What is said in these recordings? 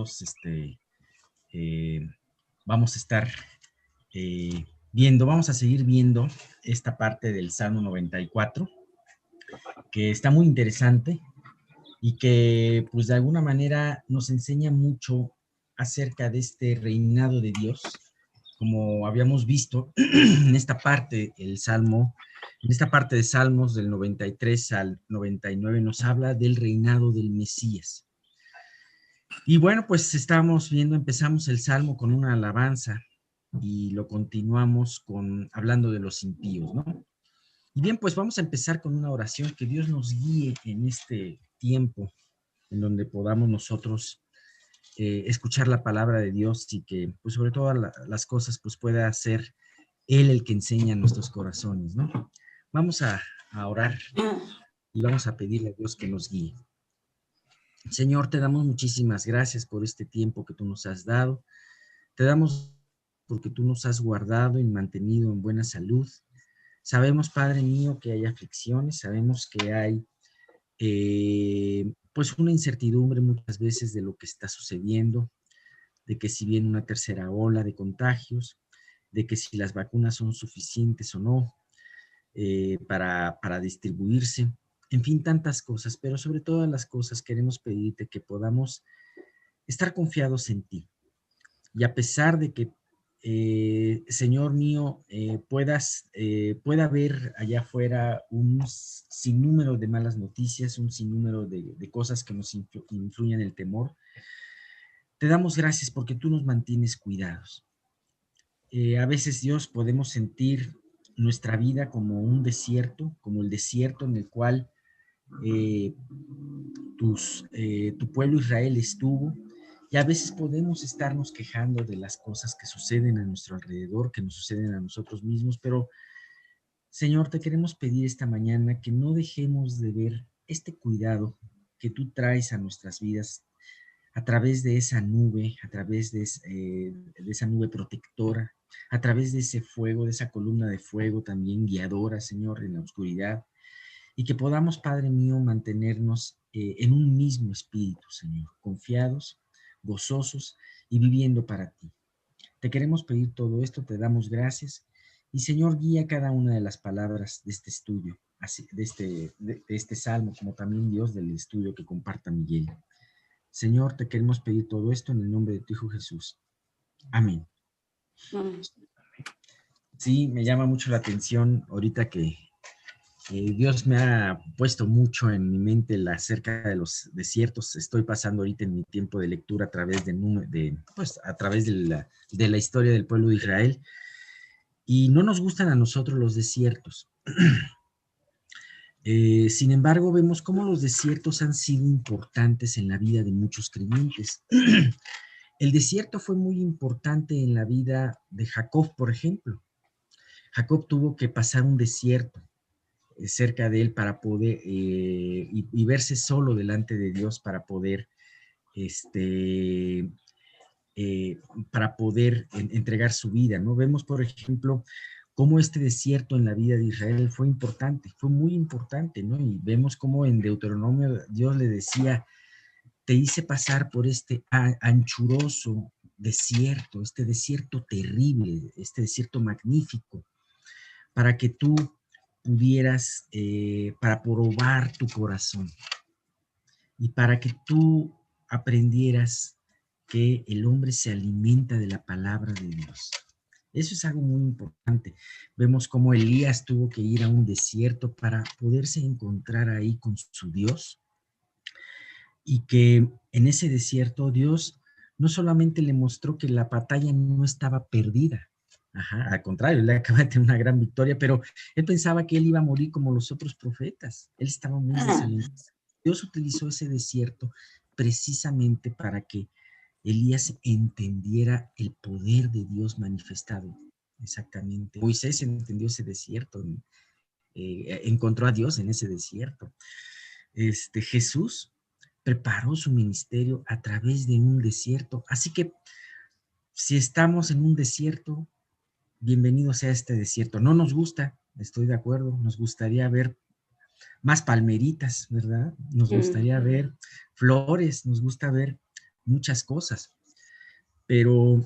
todos. Vamos a estar vamos a seguir viendo esta parte del Salmo 94, que está muy interesante y que pues de alguna manera nos enseña mucho acerca de este reinado de Dios. Como habíamos visto en esta parte, en esta parte de Salmos del 93 al 99 nos habla del reinado del Mesías. Y bueno, pues empezamos el Salmo con una alabanza y lo continuamos hablando de los impíos, ¿no? Y bien, pues vamos a empezar con una oración, que Dios nos guíe en este tiempo en donde podamos nosotros escuchar la palabra de Dios y que, pues sobre todas las cosas, pues pueda ser Él el que enseña nuestros corazones, ¿no? Vamos a orar y vamos a pedirle a Dios que nos guíe. Señor, te damos muchísimas gracias por este tiempo que tú nos has dado. Te damos porque tú nos has guardado y mantenido en buena salud. Sabemos, Padre mío, que hay aflicciones, sabemos que hay pues una incertidumbre muchas veces de lo que está sucediendo, de que si viene una tercera ola de contagios, de que si las vacunas son suficientes o no para distribuirse, en fin, tantas cosas, pero sobre todas las cosas queremos pedirte que podamos estar confiados en ti. Y a pesar de que, Señor mío, pueda haber allá afuera un sinnúmero de malas noticias, un sinnúmero de cosas que nos influyen el temor, te damos gracias porque tú nos mantienes cuidados. A veces, Dios, podemos sentir nuestra vida como un desierto, como el desierto en el cual eh, tu pueblo Israel estuvo, y a veces podemos estarnos quejando de las cosas que suceden a nuestro alrededor, que nos suceden a nosotros mismos, pero Señor, te queremos pedir esta mañana que no dejemos de ver este cuidado que tú traes a nuestras vidas a través de esa nube, a través de esa nube protectora, a través de ese fuego, de esa columna de fuego también guiadora, Señor, en la oscuridad, y que podamos, Padre mío, mantenernos en un mismo espíritu, Señor, confiados, gozosos y viviendo para ti. Te queremos pedir todo esto, te damos gracias, y Señor, guía cada una de las palabras de este estudio, de este salmo, como también, Dios, del estudio que comparta Miguel. Señor, te queremos pedir todo esto en el nombre de tu Hijo Jesús. Amén. Sí, me llama mucho la atención ahorita que Dios me ha puesto mucho en mi mente acerca de los desiertos. Estoy pasando ahorita en mi tiempo de lectura a través a través de la historia del pueblo de Israel, y no nos gustan a nosotros los desiertos. Sin embargo, vemos cómo los desiertos han sido importantes en la vida de muchos creyentes. El desierto fue muy importante en la vida de Jacob, por ejemplo. Jacob tuvo que pasar un desierto cerca de él para poder, y verse solo delante de Dios para poder, entregar su vida, ¿no? Vemos, por ejemplo, cómo este desierto en la vida de Israel fue importante, fue muy importante, ¿no? Y vemos cómo en Deuteronomio Dios le decía: te hice pasar por este anchuroso desierto, este desierto terrible, este desierto magnífico, para que tú pudieras, para probar tu corazón y para que tú aprendieras que el hombre se alimenta de la palabra de Dios. Eso es algo muy importante. Vemos cómo Elías tuvo que ir a un desierto para poderse encontrar ahí con su Dios, y que en ese desierto Dios no solamente le mostró que la batalla no estaba perdida, al contrario, él acaba de tener una gran victoria, pero él pensaba que él iba a morir como los otros profetas. Él estaba muy desalentado. Dios utilizó ese desierto precisamente para que Elías entendiera el poder de Dios manifestado. Exactamente. Moisés entendió ese desierto, encontró a Dios en ese desierto. Jesús preparó su ministerio a través de un desierto. Así que si estamos en un desierto, bienvenido sea este desierto. No nos gusta, estoy de acuerdo, nos gustaría ver más palmeritas, ¿verdad? Nos gustaría ver flores, nos gusta ver muchas cosas, pero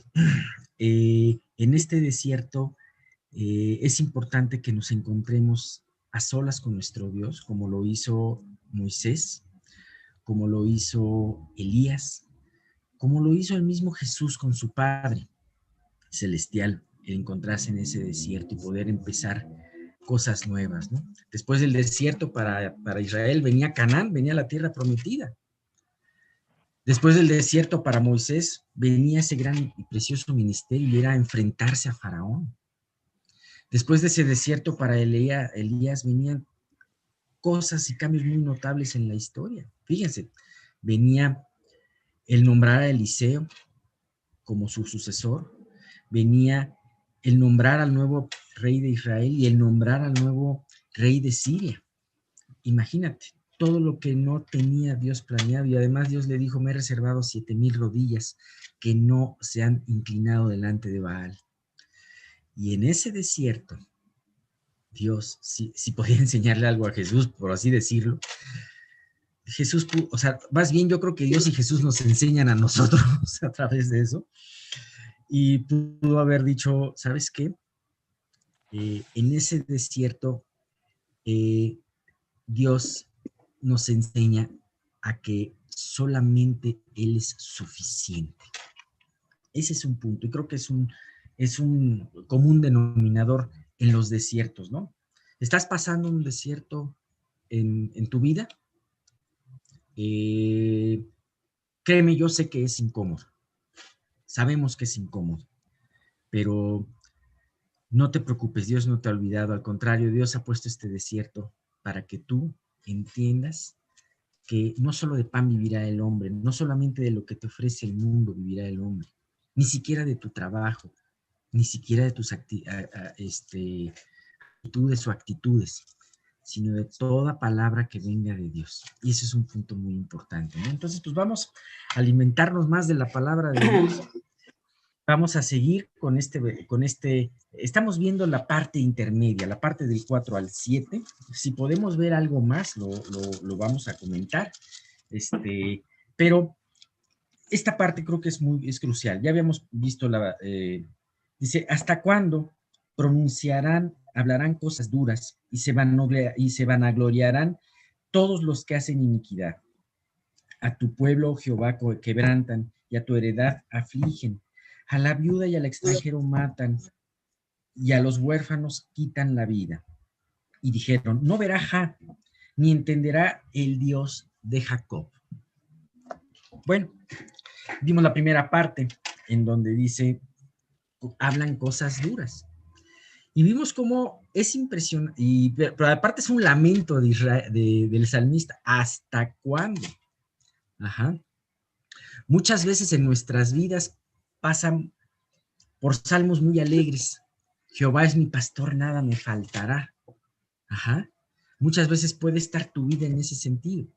en este desierto es importante que nos encontremos a solas con nuestro Dios, como lo hizo Moisés, como lo hizo Elías, como lo hizo el mismo Jesús con su Padre celestial, el encontrarse en ese desierto y poder empezar cosas nuevas, ¿no? Después del desierto para Israel venía Canaán, venía la tierra prometida. Después del desierto para Moisés venía ese gran y precioso ministerio y era enfrentarse a Faraón. Después de ese desierto para Elías venían cosas y cambios muy notables en la historia. Fíjense, venía el nombrar a Eliseo como su sucesor, venía el nombrar al nuevo rey de Israel y el nombrar al nuevo rey de Siria. Imagínate, todo lo que no tenía Dios planeado, y además Dios le dijo, me he reservado 7,000 rodillas que no se han inclinado delante de Baal. Y en ese desierto, Dios, si podía enseñarle algo a Jesús, por así decirlo, Jesús, o sea, más bien yo creo que Dios y Jesús nos enseñan a nosotros a través de eso, y pudo haber dicho, ¿sabes qué? En ese desierto, Dios nos enseña a que solamente Él es suficiente. Ese es un punto, y creo que es un común denominador en los desiertos, ¿no? ¿Estás pasando un desierto en tu vida? Créeme, yo sé que es incómodo. Sabemos que es incómodo, pero no te preocupes, Dios no te ha olvidado. Al contrario, Dios ha puesto este desierto para que tú entiendas que no solo de pan vivirá el hombre, no solamente de lo que te ofrece el mundo vivirá el hombre, ni siquiera de tu trabajo, ni siquiera de tus actitudes o actitudes, sino de toda palabra que venga de Dios. Y ese es un punto muy importante, ¿no? Entonces, pues vamos a alimentarnos más de la palabra de Dios. Vamos a seguir con estamos viendo la parte intermedia, la parte del 4 al 7. Si podemos ver algo más, lo vamos a comentar. Pero esta parte creo que es crucial. Ya habíamos visto dice, ¿hasta cuándo hablarán cosas duras y se vanagloriarán todos los que hacen iniquidad? A tu pueblo, Jehová, quebrantan y a tu heredad afligen. A la viuda y al extranjero matan y a los huérfanos quitan la vida. Y dijeron, no verá Jah, ni entenderá el Dios de Jacob. Bueno, vimos la primera parte en donde dice, hablan cosas duras. Y vimos cómo es impresionante, pero aparte es un lamento del salmista. ¿Hasta cuándo? Ajá. Muchas veces en nuestras vidas pasan por salmos muy alegres. Jehová es mi pastor, nada me faltará. Ajá. Muchas veces puede estar tu vida en ese sentido.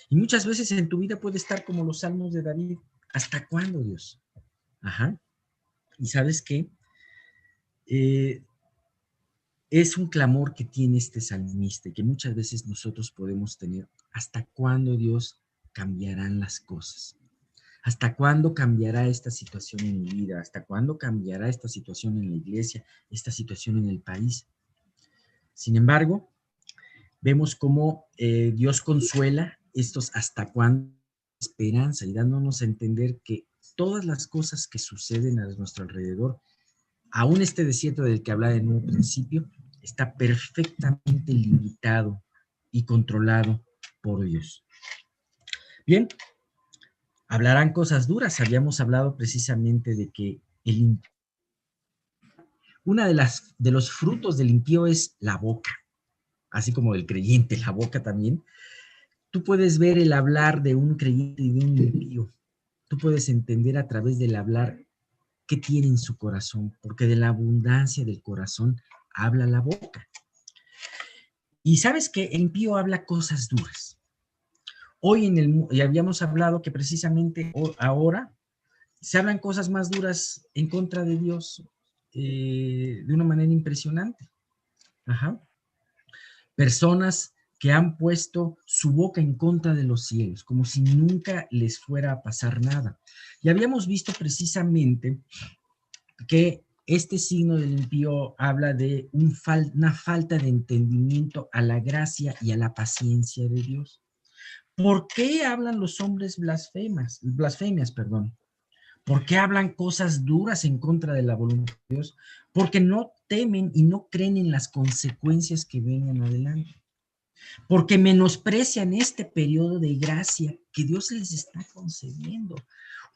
Y muchas veces en tu vida puede estar como los salmos de David. ¿Hasta cuándo, Dios? Ajá. Y sabes qué? Es un clamor que tiene este salmista y que muchas veces nosotros podemos tener. ¿Hasta cuándo, Dios, cambiarán las cosas? ¿Hasta cuándo cambiará esta situación en mi vida? ¿Hasta cuándo cambiará esta situación en la iglesia, esta situación en el país? Sin embargo, vemos cómo Dios consuela estos hasta cuándo esperanza y dándonos a entender que todas las cosas que suceden a nuestro alrededor, aún este desierto del que hablaba en un principio, está perfectamente limitado y controlado por Dios. Bien, hablarán cosas duras. Habíamos hablado precisamente de que una de los frutos del impío es la boca, así como del creyente, la boca también. Tú puedes ver el hablar de un creyente y de un impío. Tú puedes entender a través del hablar qué tiene en su corazón, porque de la abundancia del corazón habla la boca. Y sabes que el impío habla cosas duras. Hoy y habíamos hablado que precisamente ahora se hablan cosas más duras en contra de Dios de una manera impresionante. Ajá. Personas que han puesto su boca en contra de los cielos, como si nunca les fuera a pasar nada. Y habíamos visto precisamente que este signo del impío habla de una falta de entendimiento a la gracia y a la paciencia de Dios. ¿Por qué hablan los hombres blasfemias, perdón? ¿Por qué hablan cosas duras en contra de la voluntad de Dios? Porque no temen y no creen en las consecuencias que vengan adelante. Porque menosprecian este periodo de gracia que Dios les está concediendo.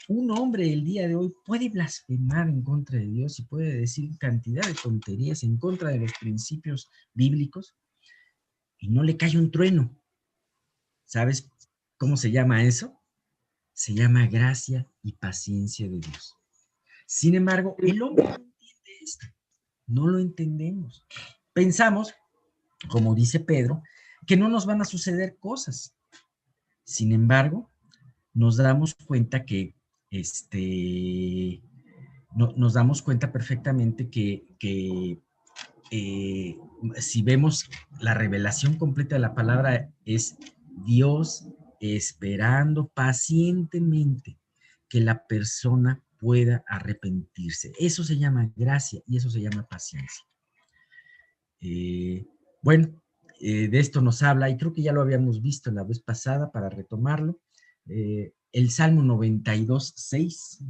Un hombre el día de hoy puede blasfemar en contra de Dios y puede decir cantidad de tonterías en contra de los principios bíblicos y no le cae un trueno. ¿Sabes cómo se llama eso? Se llama gracia y paciencia de Dios. Sin embargo, el hombre no entiende esto. No lo entendemos. Pensamos, como dice Pedro, que no nos van a suceder cosas. Sin embargo, nos damos cuenta que nos damos cuenta perfectamente que si vemos la revelación completa de la palabra, es Dios esperando pacientemente que la persona pueda arrepentirse. Eso se llama gracia y eso se llama paciencia. Bueno, de esto nos habla, y creo que ya lo habíamos visto la vez pasada para retomarlo, el Salmo 92:6.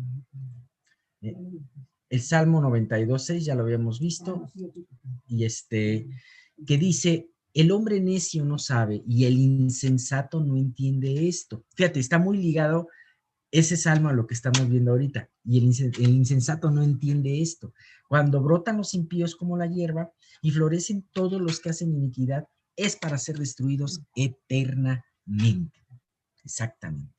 El Salmo 92:6 ya lo habíamos visto, y que dice, el hombre necio no sabe y el insensato no entiende esto. Fíjate, está muy ligado ese salmo a lo que estamos viendo ahorita, y el insensato no entiende esto. Cuando brotan los impíos como la hierba y florecen todos los que hacen iniquidad, es para ser destruidos eternamente. Exactamente.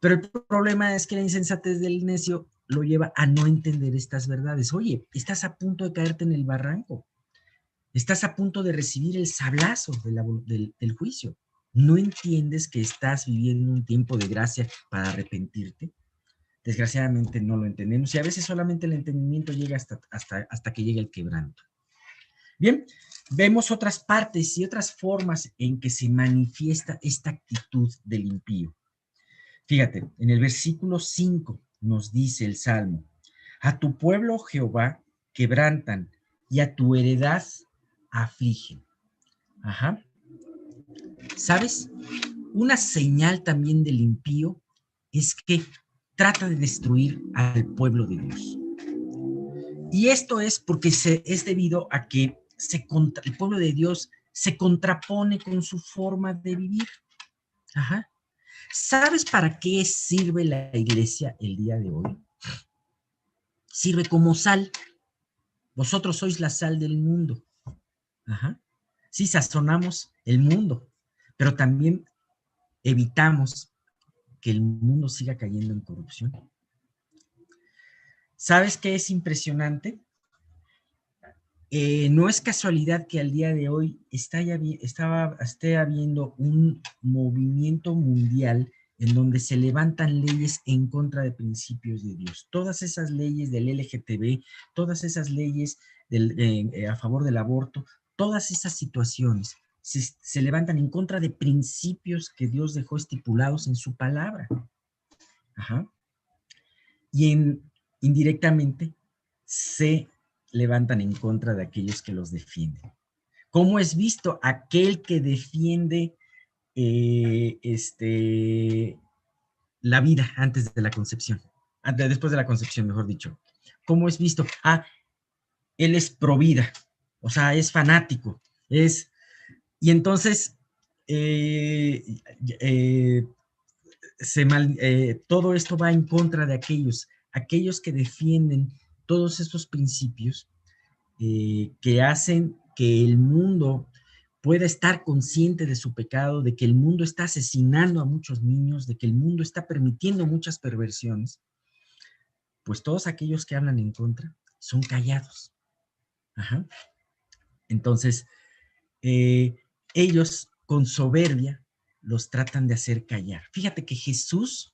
Pero el problema es que la insensatez del necio lo lleva a no entender estas verdades. Oye, estás a punto de caerte en el barranco. Estás a punto de recibir el sablazo del juicio. ¿No entiendes que estás viviendo un tiempo de gracia para arrepentirte? Desgraciadamente no lo entendemos y a veces solamente el entendimiento llega hasta que llegue el quebranto. Bien, vemos otras partes y otras formas en que se manifiesta esta actitud del impío. Fíjate, en el versículo 5 nos dice el Salmo, a tu pueblo, Jehová, quebrantan y a tu heredad afligen. Ajá. ¿Sabes? Una señal también del impío es que trata de destruir al pueblo de Dios. Y esto es porque es debido a que el pueblo de Dios se contrapone con su forma de vivir. Ajá. ¿Sabes para qué sirve la iglesia el día de hoy? Sirve como sal. Vosotros sois la sal del mundo. Ajá. Sí, sazonamos el mundo, pero también evitamos que el mundo siga cayendo en corrupción. ¿Sabes qué es impresionante? No es casualidad que al día de hoy esté habiendo un movimiento mundial en donde se levantan leyes en contra de principios de Dios. Todas esas leyes del LGTB, todas esas leyes a favor del aborto, todas esas situaciones se levantan en contra de principios que Dios dejó estipulados en su palabra. Ajá. Y indirectamente se levantan en contra de aquellos que los defienden. ¿Cómo es visto aquel que defiende la vida antes de la concepción? Después de la concepción, mejor dicho. ¿Cómo es visto? Él es pro vida, o sea, es fanático, y entonces todo esto va en contra de aquellos que defienden todos estos principios que hacen que el mundo pueda estar consciente de su pecado, de que el mundo está asesinando a muchos niños, de que el mundo está permitiendo muchas perversiones. Pues todos aquellos que hablan en contra son callados. Ajá. Entonces, ellos con soberbia los tratan de hacer callar. Fíjate que Jesús,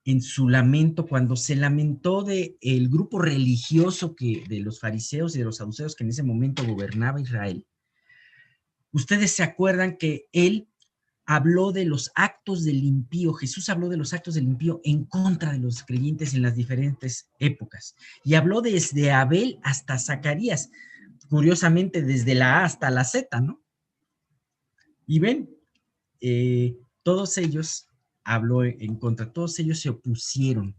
en su lamento, cuando se lamentó del grupo religioso de los fariseos y de los saduceos que en ese momento gobernaba Israel, Ustedes se acuerdan que él habló de los actos del impío, Jesús habló de los actos del impío en contra de los creyentes en las diferentes épocas. Y habló desde Abel hasta Zacarías, curiosamente desde la A hasta la Z, ¿no? Y ven, todos ellos habló en contra, todos ellos se opusieron.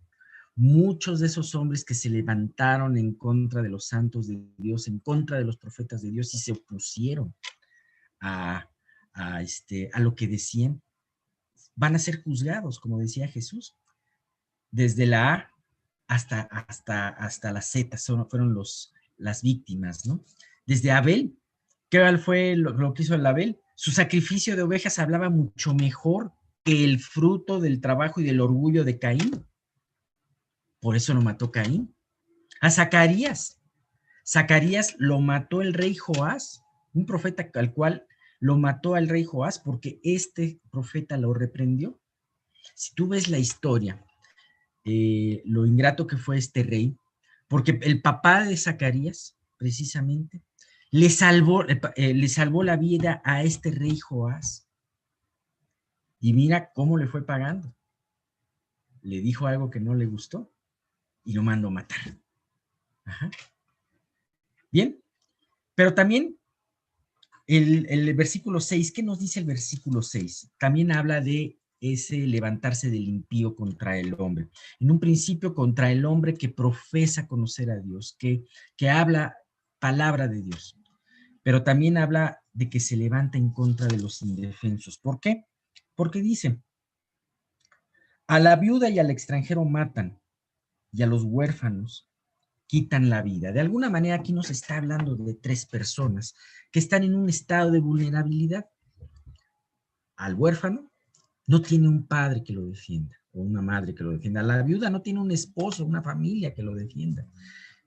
Muchos de esos hombres que se levantaron en contra de los santos de Dios, en contra de los profetas de Dios y se opusieron a, a lo que decían, van a ser juzgados, como decía Jesús, desde la A hasta la Z, fueron las víctimas, ¿no? Desde Abel, ¿qué fue lo que hizo el Abel? Su sacrificio de ovejas hablaba mucho mejor que el fruto del trabajo y del orgullo de Caín. Por eso lo mató Caín. A Zacarías lo mató el rey Joás, un profeta al cual lo mató al rey Joás porque este profeta lo reprendió. Si tú ves la historia, lo ingrato que fue este rey, porque el papá de Zacarías, precisamente, le salvó la vida a este rey Joás. Y mira cómo le fue pagando. Le dijo algo que no le gustó y lo mandó matar. Ajá. Bien, pero también el versículo 6, ¿qué nos dice el versículo 6? También habla de ese levantarse del impío contra el hombre. En un principio contra el hombre que profesa conocer a Dios, que habla palabra de Dios, pero también habla de que se levanta en contra de los indefensos. ¿Por qué? Porque dice, a la viuda y al extranjero matan, y a los huérfanos quitan la vida. De alguna manera aquí nos está hablando de tres personas que están en un estado de vulnerabilidad. Al huérfano no tiene un padre que lo defienda o una madre que lo defienda. La viuda no tiene un esposo, una familia que lo defienda.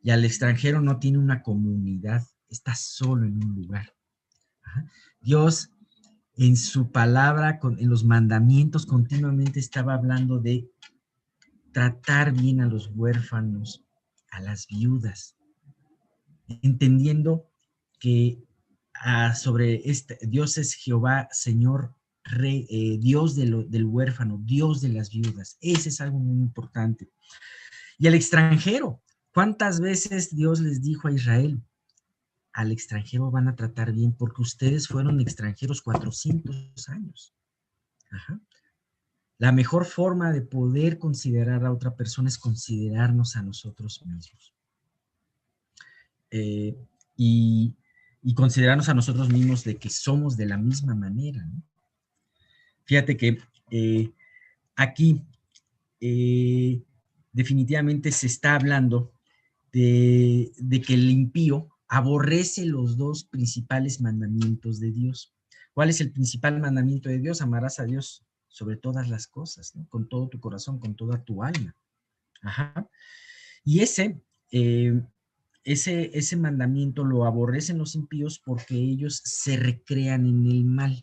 Y al extranjero no tiene una comunidad, está solo en un lugar. Ajá. Dios en su palabra, en los mandamientos, continuamente estaba hablando de tratar bien a los huérfanos, a las viudas, entendiendo que sobre Dios es Jehová, Señor, Rey, Dios del huérfano, Dios de las viudas. Ese es algo muy importante. Y al extranjero, ¿cuántas veces Dios les dijo a Israel? Al extranjero van a tratar bien porque ustedes fueron extranjeros 400 años. Ajá. La mejor forma de poder considerar a otra persona es considerarnos a nosotros mismos. Y considerarnos a nosotros mismos de que somos de la misma manera, ¿no? Fíjate que aquí definitivamente se está hablando de que el impío aborrece los dos principales mandamientos de Dios. ¿Cuál es el principal mandamiento de Dios? Amarás a Dios sobre todas las cosas, ¿no? Con todo tu corazón, con toda tu alma. Ajá. Y ese mandamiento lo aborrecen los impíos porque ellos se recrean en el mal,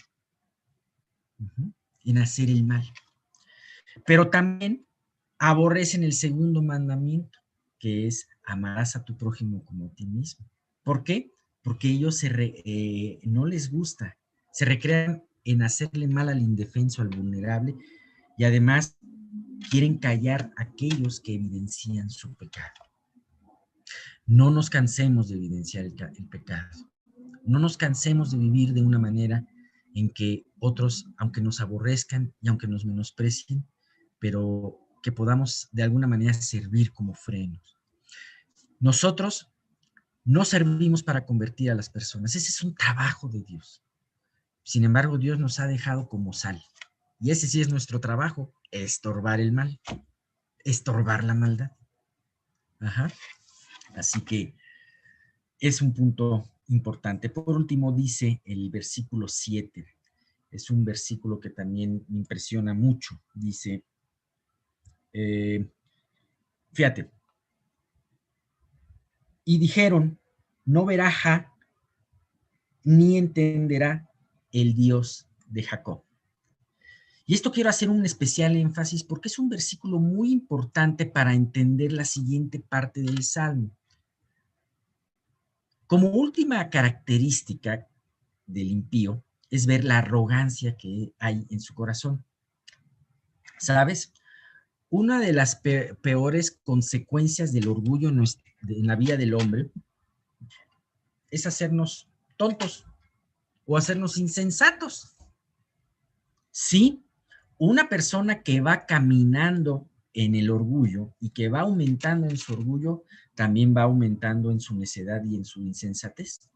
en hacer el mal. Pero también aborrecen el segundo mandamiento, que es amarás a tu prójimo como a ti mismo. ¿Por qué? Porque ellos no les gusta, se recrean en hacerle mal al indefenso, al vulnerable, y además quieren callar a aquellos que evidencian su pecado. No nos cansemos de evidenciar el pecado. No nos cansemos de vivir de una manera en que otros, aunque nos aborrezcan y aunque nos menosprecien, pero que podamos de alguna manera servir como frenos. Nosotros no servimos para convertir a las personas. Ese es un trabajo de Dios. Sin embargo, Dios nos ha dejado como sal. Y ese sí es nuestro trabajo, estorbar el mal, estorbar la maldad. Ajá. Así que es un punto importante. Por último, dice el versículo 7. Es un versículo que también me impresiona mucho. Dice, fíjate, y dijeron, no verá Ja, ni entenderá el Dios de Jacob. Y esto quiero hacer un especial énfasis porque es un versículo muy importante para entender la siguiente parte del Salmo. Como última característica, del impío es ver la arrogancia que hay en su corazón. ¿Sabes? Una de las peores consecuencias del orgullo en la vida del hombre es hacernos tontos o hacernos insensatos. Sí, una persona que va caminando en el orgullo y que va aumentando en su orgullo, también va aumentando en su necedad y en su insensatez.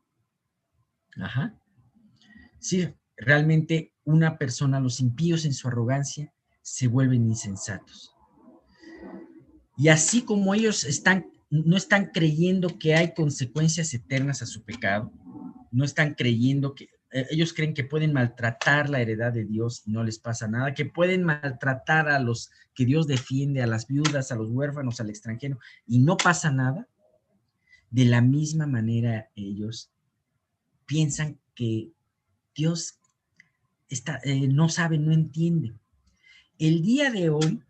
Ajá. Sí, realmente una persona, los impíos en su arrogancia, se vuelven insensatos. Y así como ellos no están creyendo que hay consecuencias eternas a su pecado, no están creyendo que ellos creen que pueden maltratar la heredad de Dios y no les pasa nada, que pueden maltratar a los que Dios defiende, a las viudas, a los huérfanos, al extranjero, y no pasa nada. De la misma manera ellos piensan que Dios no sabe, no entiende. El día de hoy,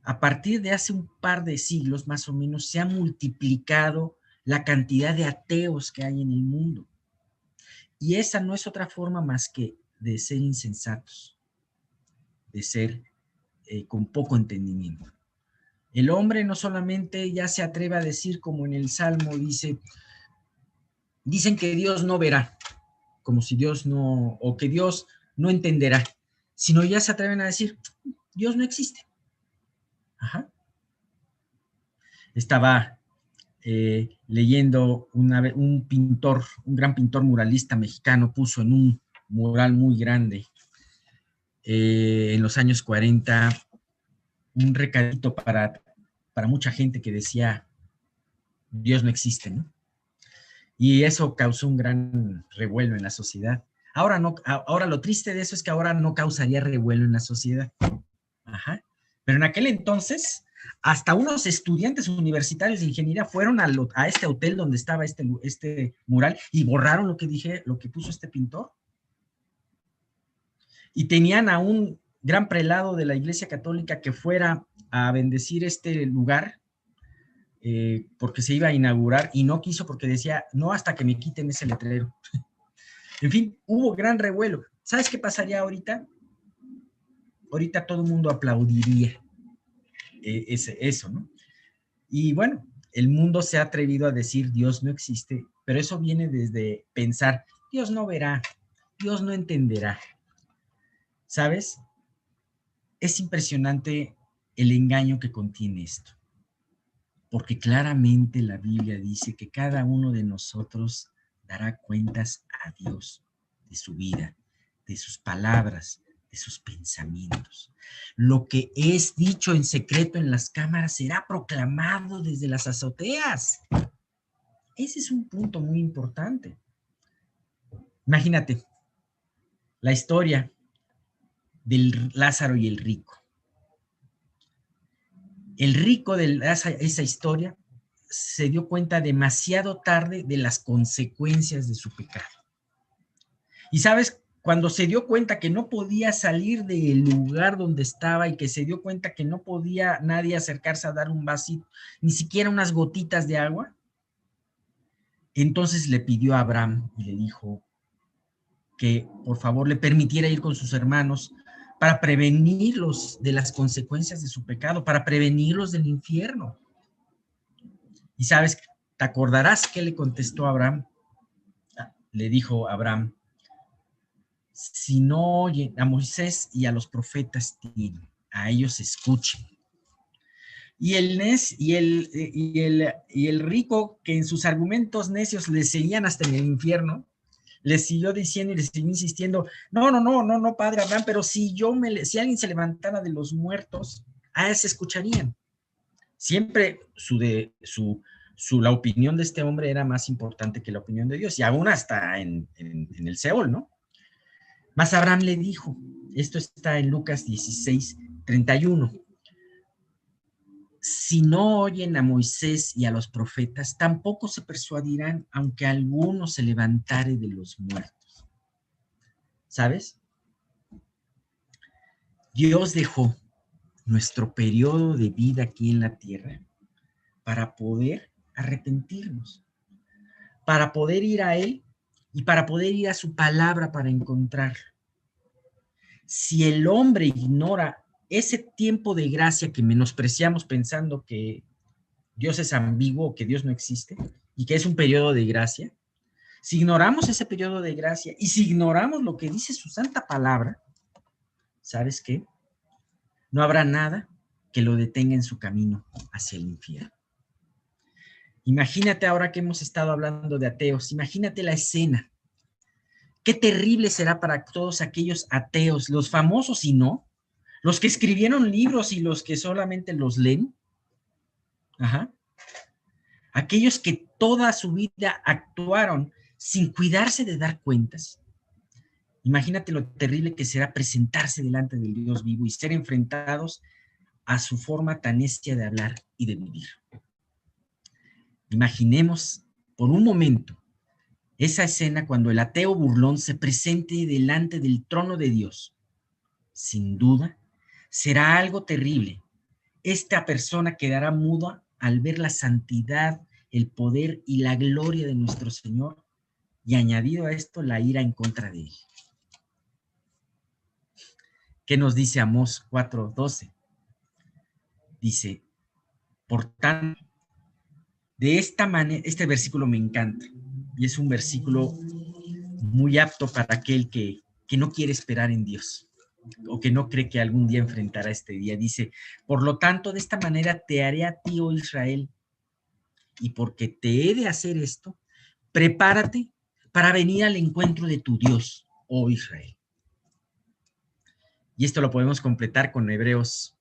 a partir de hace un par de siglos más o menos, se ha multiplicado la cantidad de ateos que hay en el mundo. Y esa no es otra forma más que de ser insensatos, de ser con poco entendimiento. El hombre no solamente ya se atreve a decir, como en el Salmo dicen que Dios no verá, como si Dios no, o que Dios no entenderá, sino ya se atreven a decir, Dios no existe. Ajá. Estaba leyendo un pintor, un gran pintor muralista mexicano, puso en un mural muy grande en los años 40 un recadito para mucha gente que decía, Dios no existe, ¿no? Y eso causó un gran revuelo en la sociedad. Ahora no, ahora lo triste de eso es que ahora no causaría revuelo en la sociedad. Ajá. Pero en aquel entonces, hasta unos estudiantes universitarios de ingeniería fueron a este hotel donde estaba este mural y borraron lo que puso este pintor. Y tenían a un gran prelado de la Iglesia Católica que fuera a bendecir este lugar porque se iba a inaugurar y no quiso porque decía, no hasta que me quiten ese letrero. En fin, hubo gran revuelo. ¿Sabes qué pasaría ahorita? Ahorita todo el mundo aplaudiría eso, ¿no? Y bueno, el mundo se ha atrevido a decir Dios no existe, pero eso viene desde pensar, Dios no verá, Dios no entenderá. ¿Sabes? Es impresionante el engaño que contiene esto, porque claramente la Biblia dice que cada uno de nosotros dará cuentas a Dios de su vida, de sus palabras, de sus pensamientos. Lo que es dicho en secreto en las cámaras será proclamado desde las azoteas. Ese es un punto muy importante. Imagínate la historia del Lázaro y el rico. El rico de esa historia se dio cuenta demasiado tarde de las consecuencias de su pecado. Y sabes, cuando se dio cuenta que no podía salir del lugar donde estaba y que se dio cuenta que no podía nadie acercarse a dar un vasito, ni siquiera unas gotitas de agua, entonces le pidió a Abraham y le dijo que por favor le permitiera ir con sus hermanos para prevenirlos de las consecuencias de su pecado, para prevenirlos del infierno. Y sabes, te acordarás que le contestó a Abraham. Le dijo a Abraham, si no oyen a Moisés y a los profetas, a ellos escuchen. Y el rico, que en sus argumentos necios le seguían hasta en el infierno, le siguió diciendo y le siguió insistiendo, no, padre Abraham, pero si alguien se levantara de los muertos, a ese escucharían. Siempre la opinión de este hombre era más importante que la opinión de Dios, y aún hasta en el Seol, ¿no? Mas Abraham le dijo, esto está en Lucas 16:31, si no oyen a Moisés y a los profetas, tampoco se persuadirán, aunque alguno se levantare de los muertos. ¿Sabes? Dios dejó nuestro periodo de vida aquí en la tierra para poder arrepentirnos, para poder ir a Él y para poder ir a su palabra para encontrarlo. Si el hombre ignora ese tiempo de gracia que menospreciamos pensando que Dios es ambiguo, que Dios no existe y que es un periodo de gracia, si ignoramos ese periodo de gracia y si ignoramos lo que dice su santa palabra, ¿sabes qué? No habrá nada que lo detenga en su camino hacia el infierno. Imagínate ahora que hemos estado hablando de ateos, imagínate la escena. Qué terrible será para todos aquellos ateos, los famosos y no, los que escribieron libros y los que solamente los leen. Ajá. Aquellos que toda su vida actuaron sin cuidarse de dar cuentas. Imagínate lo terrible que será presentarse delante del Dios vivo y ser enfrentados a su forma tan necia de hablar y de vivir. Imaginemos por un momento esa escena cuando el ateo burlón se presente delante del trono de Dios. Sin duda, será algo terrible. Esta persona quedará muda al ver la santidad, el poder y la gloria de nuestro Señor, y añadido a esto, la ira en contra de él. ¿Qué nos dice Amós 4:12? Dice, por tanto, de esta manera, este versículo me encanta, y es un versículo muy apto para aquel que no quiere esperar en Dios, o que no cree que algún día enfrentará este día. Dice, por lo tanto, de esta manera te haré a ti, oh Israel, y porque te he de hacer esto, prepárate para venir al encuentro de tu Dios, oh Israel. Y esto lo podemos completar con Hebreos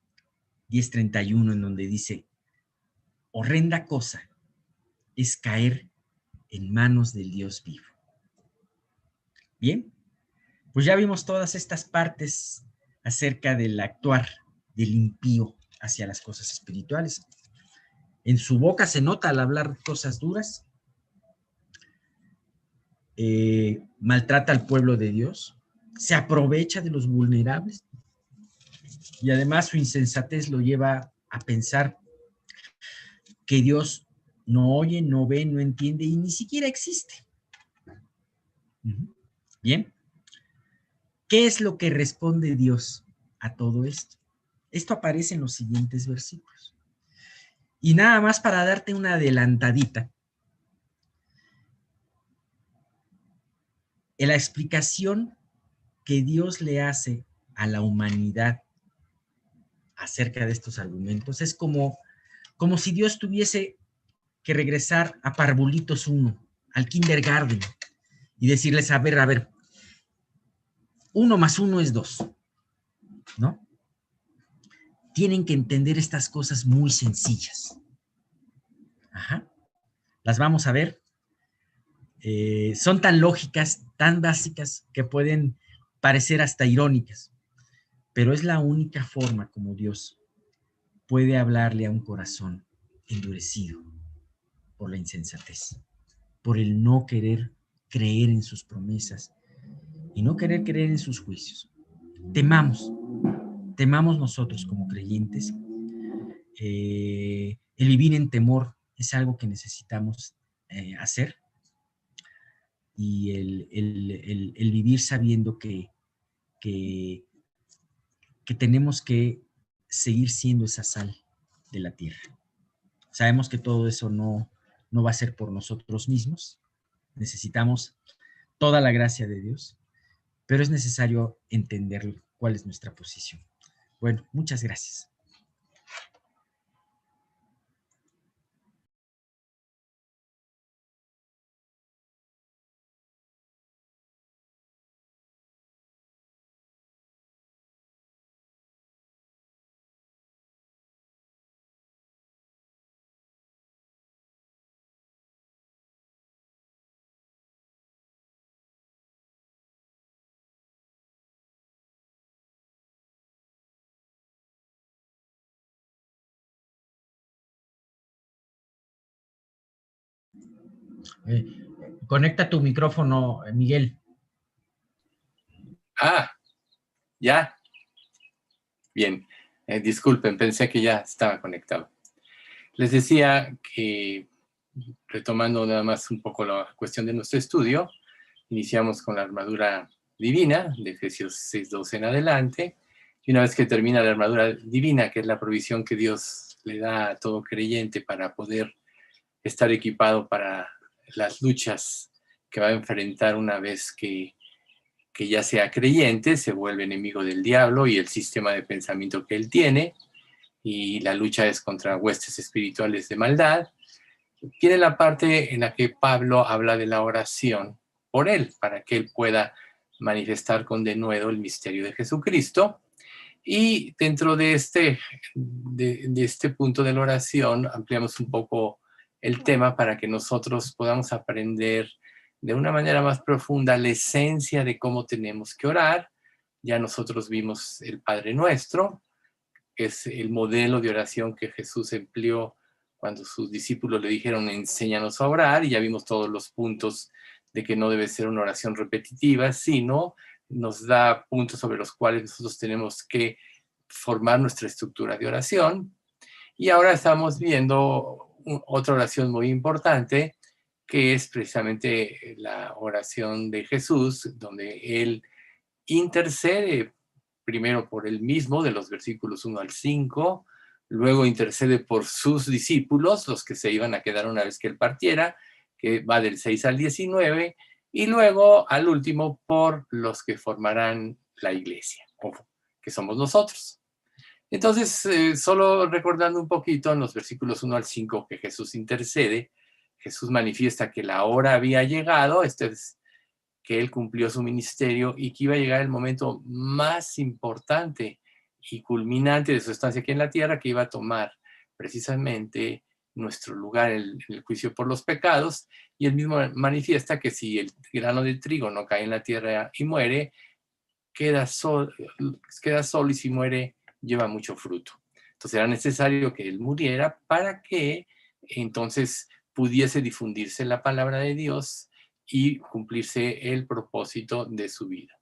10:31, en donde dice, horrenda cosa es caer en manos del Dios vivo. Bien, pues ya vimos todas estas partes acerca del actuar del impío hacia las cosas espirituales. En su boca se nota al hablar cosas duras, maltrata al pueblo de Dios, se aprovecha de los vulnerables y además su insensatez lo lleva a pensar que Dios no oye, no ve, no entiende y ni siquiera existe. Bien, ¿qué es lo que responde Dios a todo esto? Esto aparece en los siguientes versículos. Y nada más para darte una adelantadita, en la explicación que Dios le hace a la humanidad acerca de estos argumentos es como si Dios tuviese que regresar a Parvulitos 1, al kindergarten, y decirles, a ver, 1 más 1 es 2, ¿no? Tienen que entender estas cosas muy sencillas. Ajá. Las vamos a ver. Son tan lógicas, tan básicas, que pueden parecer hasta irónicas, pero es la única forma como Dios puede hablarle a un corazón endurecido por la insensatez, por el no querer creer en sus promesas y no querer creer en sus juicios. Temamos nosotros como creyentes. El vivir en temor es algo que necesitamos hacer, y el vivir sabiendo que tenemos que seguir siendo esa sal de la tierra. Sabemos que todo eso no va a ser por nosotros mismos. Necesitamos toda la gracia de Dios, pero es necesario entender cuál es nuestra posición. Bueno, muchas gracias. Conecta tu micrófono, Miguel. Ya. Bien. Disculpen, pensé que ya estaba conectado. Les decía que, retomando nada más un poco la cuestión de nuestro estudio, Iniciamos con la armadura divina, de Efesios 6:12 en adelante, y una vez que termina la armadura divina, que es la provisión que Dios le da a todo creyente para poder estar equipado para las luchas que va a enfrentar una vez que ya sea creyente, se vuelve enemigo del diablo y el sistema de pensamiento que él tiene, y la lucha es contra huestes espirituales de maldad. Tiene la parte en la que Pablo habla de la oración por él, para que él pueda manifestar con denuedo el misterio de Jesucristo. Y dentro de este punto de la oración, ampliamos un poco el tema para que nosotros podamos aprender de una manera más profunda la esencia de cómo tenemos que orar. Ya nosotros vimos el Padre Nuestro, que es el modelo de oración que Jesús empleó cuando sus discípulos le dijeron, enséñanos a orar, y ya vimos todos los puntos de que no debe ser una oración repetitiva, sino nos da puntos sobre los cuales nosotros tenemos que formar nuestra estructura de oración. Y ahora estamos viendo otra oración muy importante, que es precisamente la oración de Jesús, donde él intercede primero por él mismo, de los versículos 1 al 5, luego intercede por sus discípulos, los que se iban a quedar una vez que él partiera, que va del 6 al 19, y luego al último por los que formarán la iglesia, que somos nosotros. Entonces, solo recordando un poquito en los versículos 1 al 5 que Jesús intercede, Jesús manifiesta que la hora había llegado, esto es, que él cumplió su ministerio y que iba a llegar el momento más importante y culminante de su estancia aquí en la tierra, que iba a tomar precisamente nuestro lugar en el juicio por los pecados. Y él mismo manifiesta que si el grano de trigo no cae en la tierra y muere, queda solo, y si muere lleva mucho fruto. Entonces era necesario que él muriera para que entonces pudiese difundirse la palabra de Dios y cumplirse el propósito de su vida.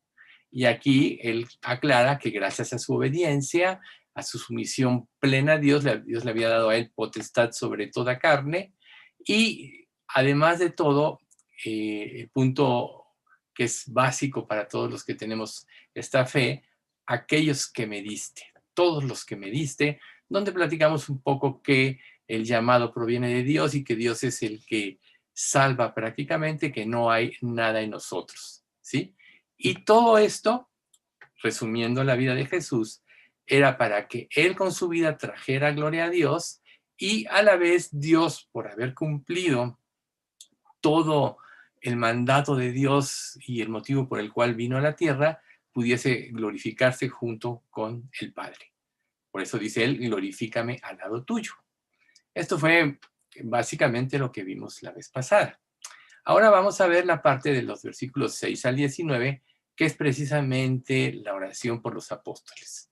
Y aquí él aclara que gracias a su obediencia, a su sumisión plena a Dios, Dios le había dado a él potestad sobre toda carne, y además de todo, el punto que es básico para todos los que tenemos esta fe, aquellos que me diste, todos los que me diste, donde platicamos un poco que el llamado proviene de Dios y que Dios es el que salva prácticamente, que no hay nada en nosotros, ¿sí? Y todo esto, resumiendo la vida de Jesús, era para que Él con su vida trajera gloria a Dios, y a la vez Dios, por haber cumplido todo el mandato de Dios y el motivo por el cual vino a la tierra, pudiese glorificarse junto con el Padre. Por eso dice él, glorifícame al lado tuyo. Esto fue básicamente lo que vimos la vez pasada. Ahora vamos a ver la parte de los versículos 6 al 19, que es precisamente la oración por los apóstoles.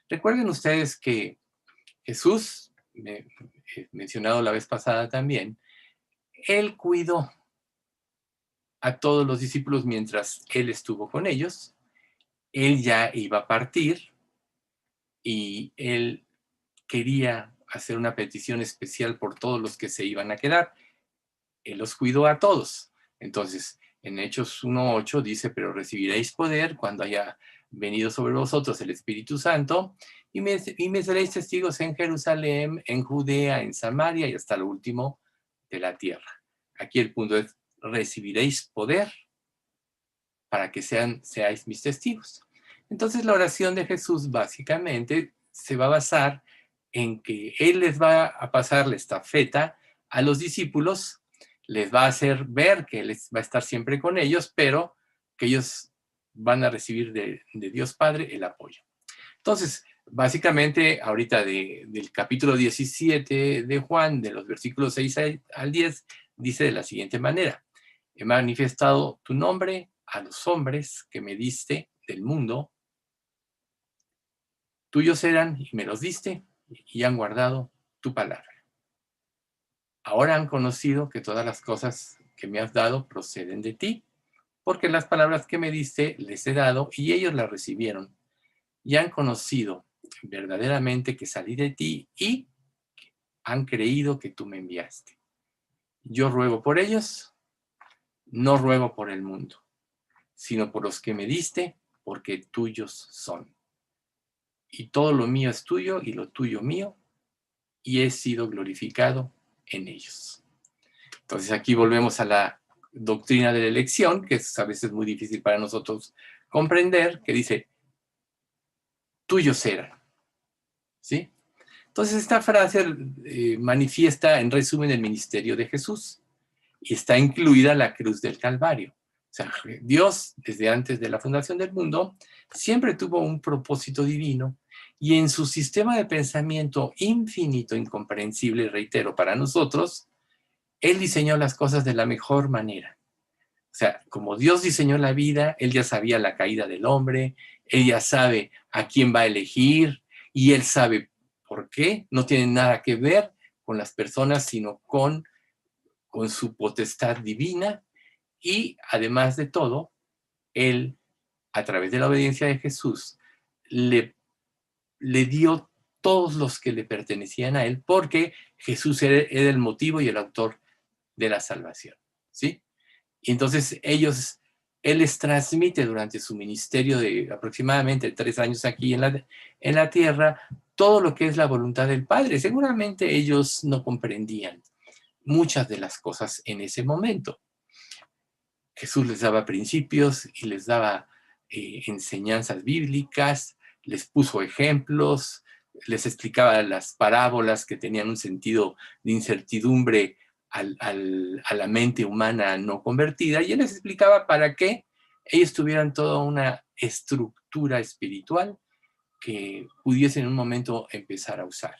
Recuerden ustedes que Jesús, mencionado la vez pasada también, él cuidó a todos los discípulos mientras él estuvo con ellos. Él ya iba a partir y él quería hacer una petición especial por todos los que se iban a quedar. Él los cuidó a todos. Entonces, en Hechos 1:8 dice, pero recibiréis poder cuando haya venido sobre vosotros el Espíritu Santo, y me seréis testigos en Jerusalén, en Judea, en Samaria y hasta lo último de la tierra. Aquí el punto es, recibiréis poder para que seáis mis testigos. Entonces la oración de Jesús básicamente se va a basar en que Él les va a pasar la estafeta a los discípulos, les va a hacer ver que Él va a estar siempre con ellos, pero que ellos van a recibir de Dios Padre el apoyo. Entonces, básicamente, ahorita del capítulo 17 de Juan, de los versículos 6 al 10, dice de la siguiente manera: he manifestado tu nombre a los hombres que me diste del mundo. Tuyos eran y me los diste, y han guardado tu palabra. Ahora han conocido que todas las cosas que me has dado proceden de ti, porque las palabras que me diste les he dado y ellos las recibieron, y han conocido verdaderamente que salí de ti y han creído que tú me enviaste. Yo ruego por ellos, no ruego por el mundo, sino por los que me diste, porque tuyos son. Y todo lo mío es tuyo y lo tuyo mío, y he sido glorificado en ellos. Entonces aquí volvemos a la doctrina de la elección, que es a veces muy difícil para nosotros comprender, que dice, tuyos eran, ¿sí? Entonces esta frase manifiesta en resumen el ministerio de Jesús y está incluida la cruz del Calvario. O sea, Dios, desde antes de la fundación del mundo, siempre tuvo un propósito divino y en su sistema de pensamiento infinito, incomprensible, reitero, para nosotros, Él diseñó las cosas de la mejor manera. O sea, como Dios diseñó la vida, Él ya sabía la caída del hombre, Él ya sabe a quién va a elegir y Él sabe por qué. No tiene nada que ver con las personas, sino con su potestad divina. Y además de todo, Él, a través de la obediencia de Jesús, le dio todos los que le pertenecían a Él, porque Jesús era el motivo y el autor de la salvación, ¿sí? Y entonces Él les transmite durante su ministerio de aproximadamente 3 años aquí en la tierra todo lo que es la voluntad del Padre. Seguramente ellos no comprendían muchas de las cosas en ese momento. Jesús les daba principios y les daba enseñanzas bíblicas, les puso ejemplos, les explicaba las parábolas que tenían un sentido de incertidumbre a la mente humana no convertida, y él les explicaba para qué ellos tuvieran toda una estructura espiritual que pudiesen en un momento empezar a usar.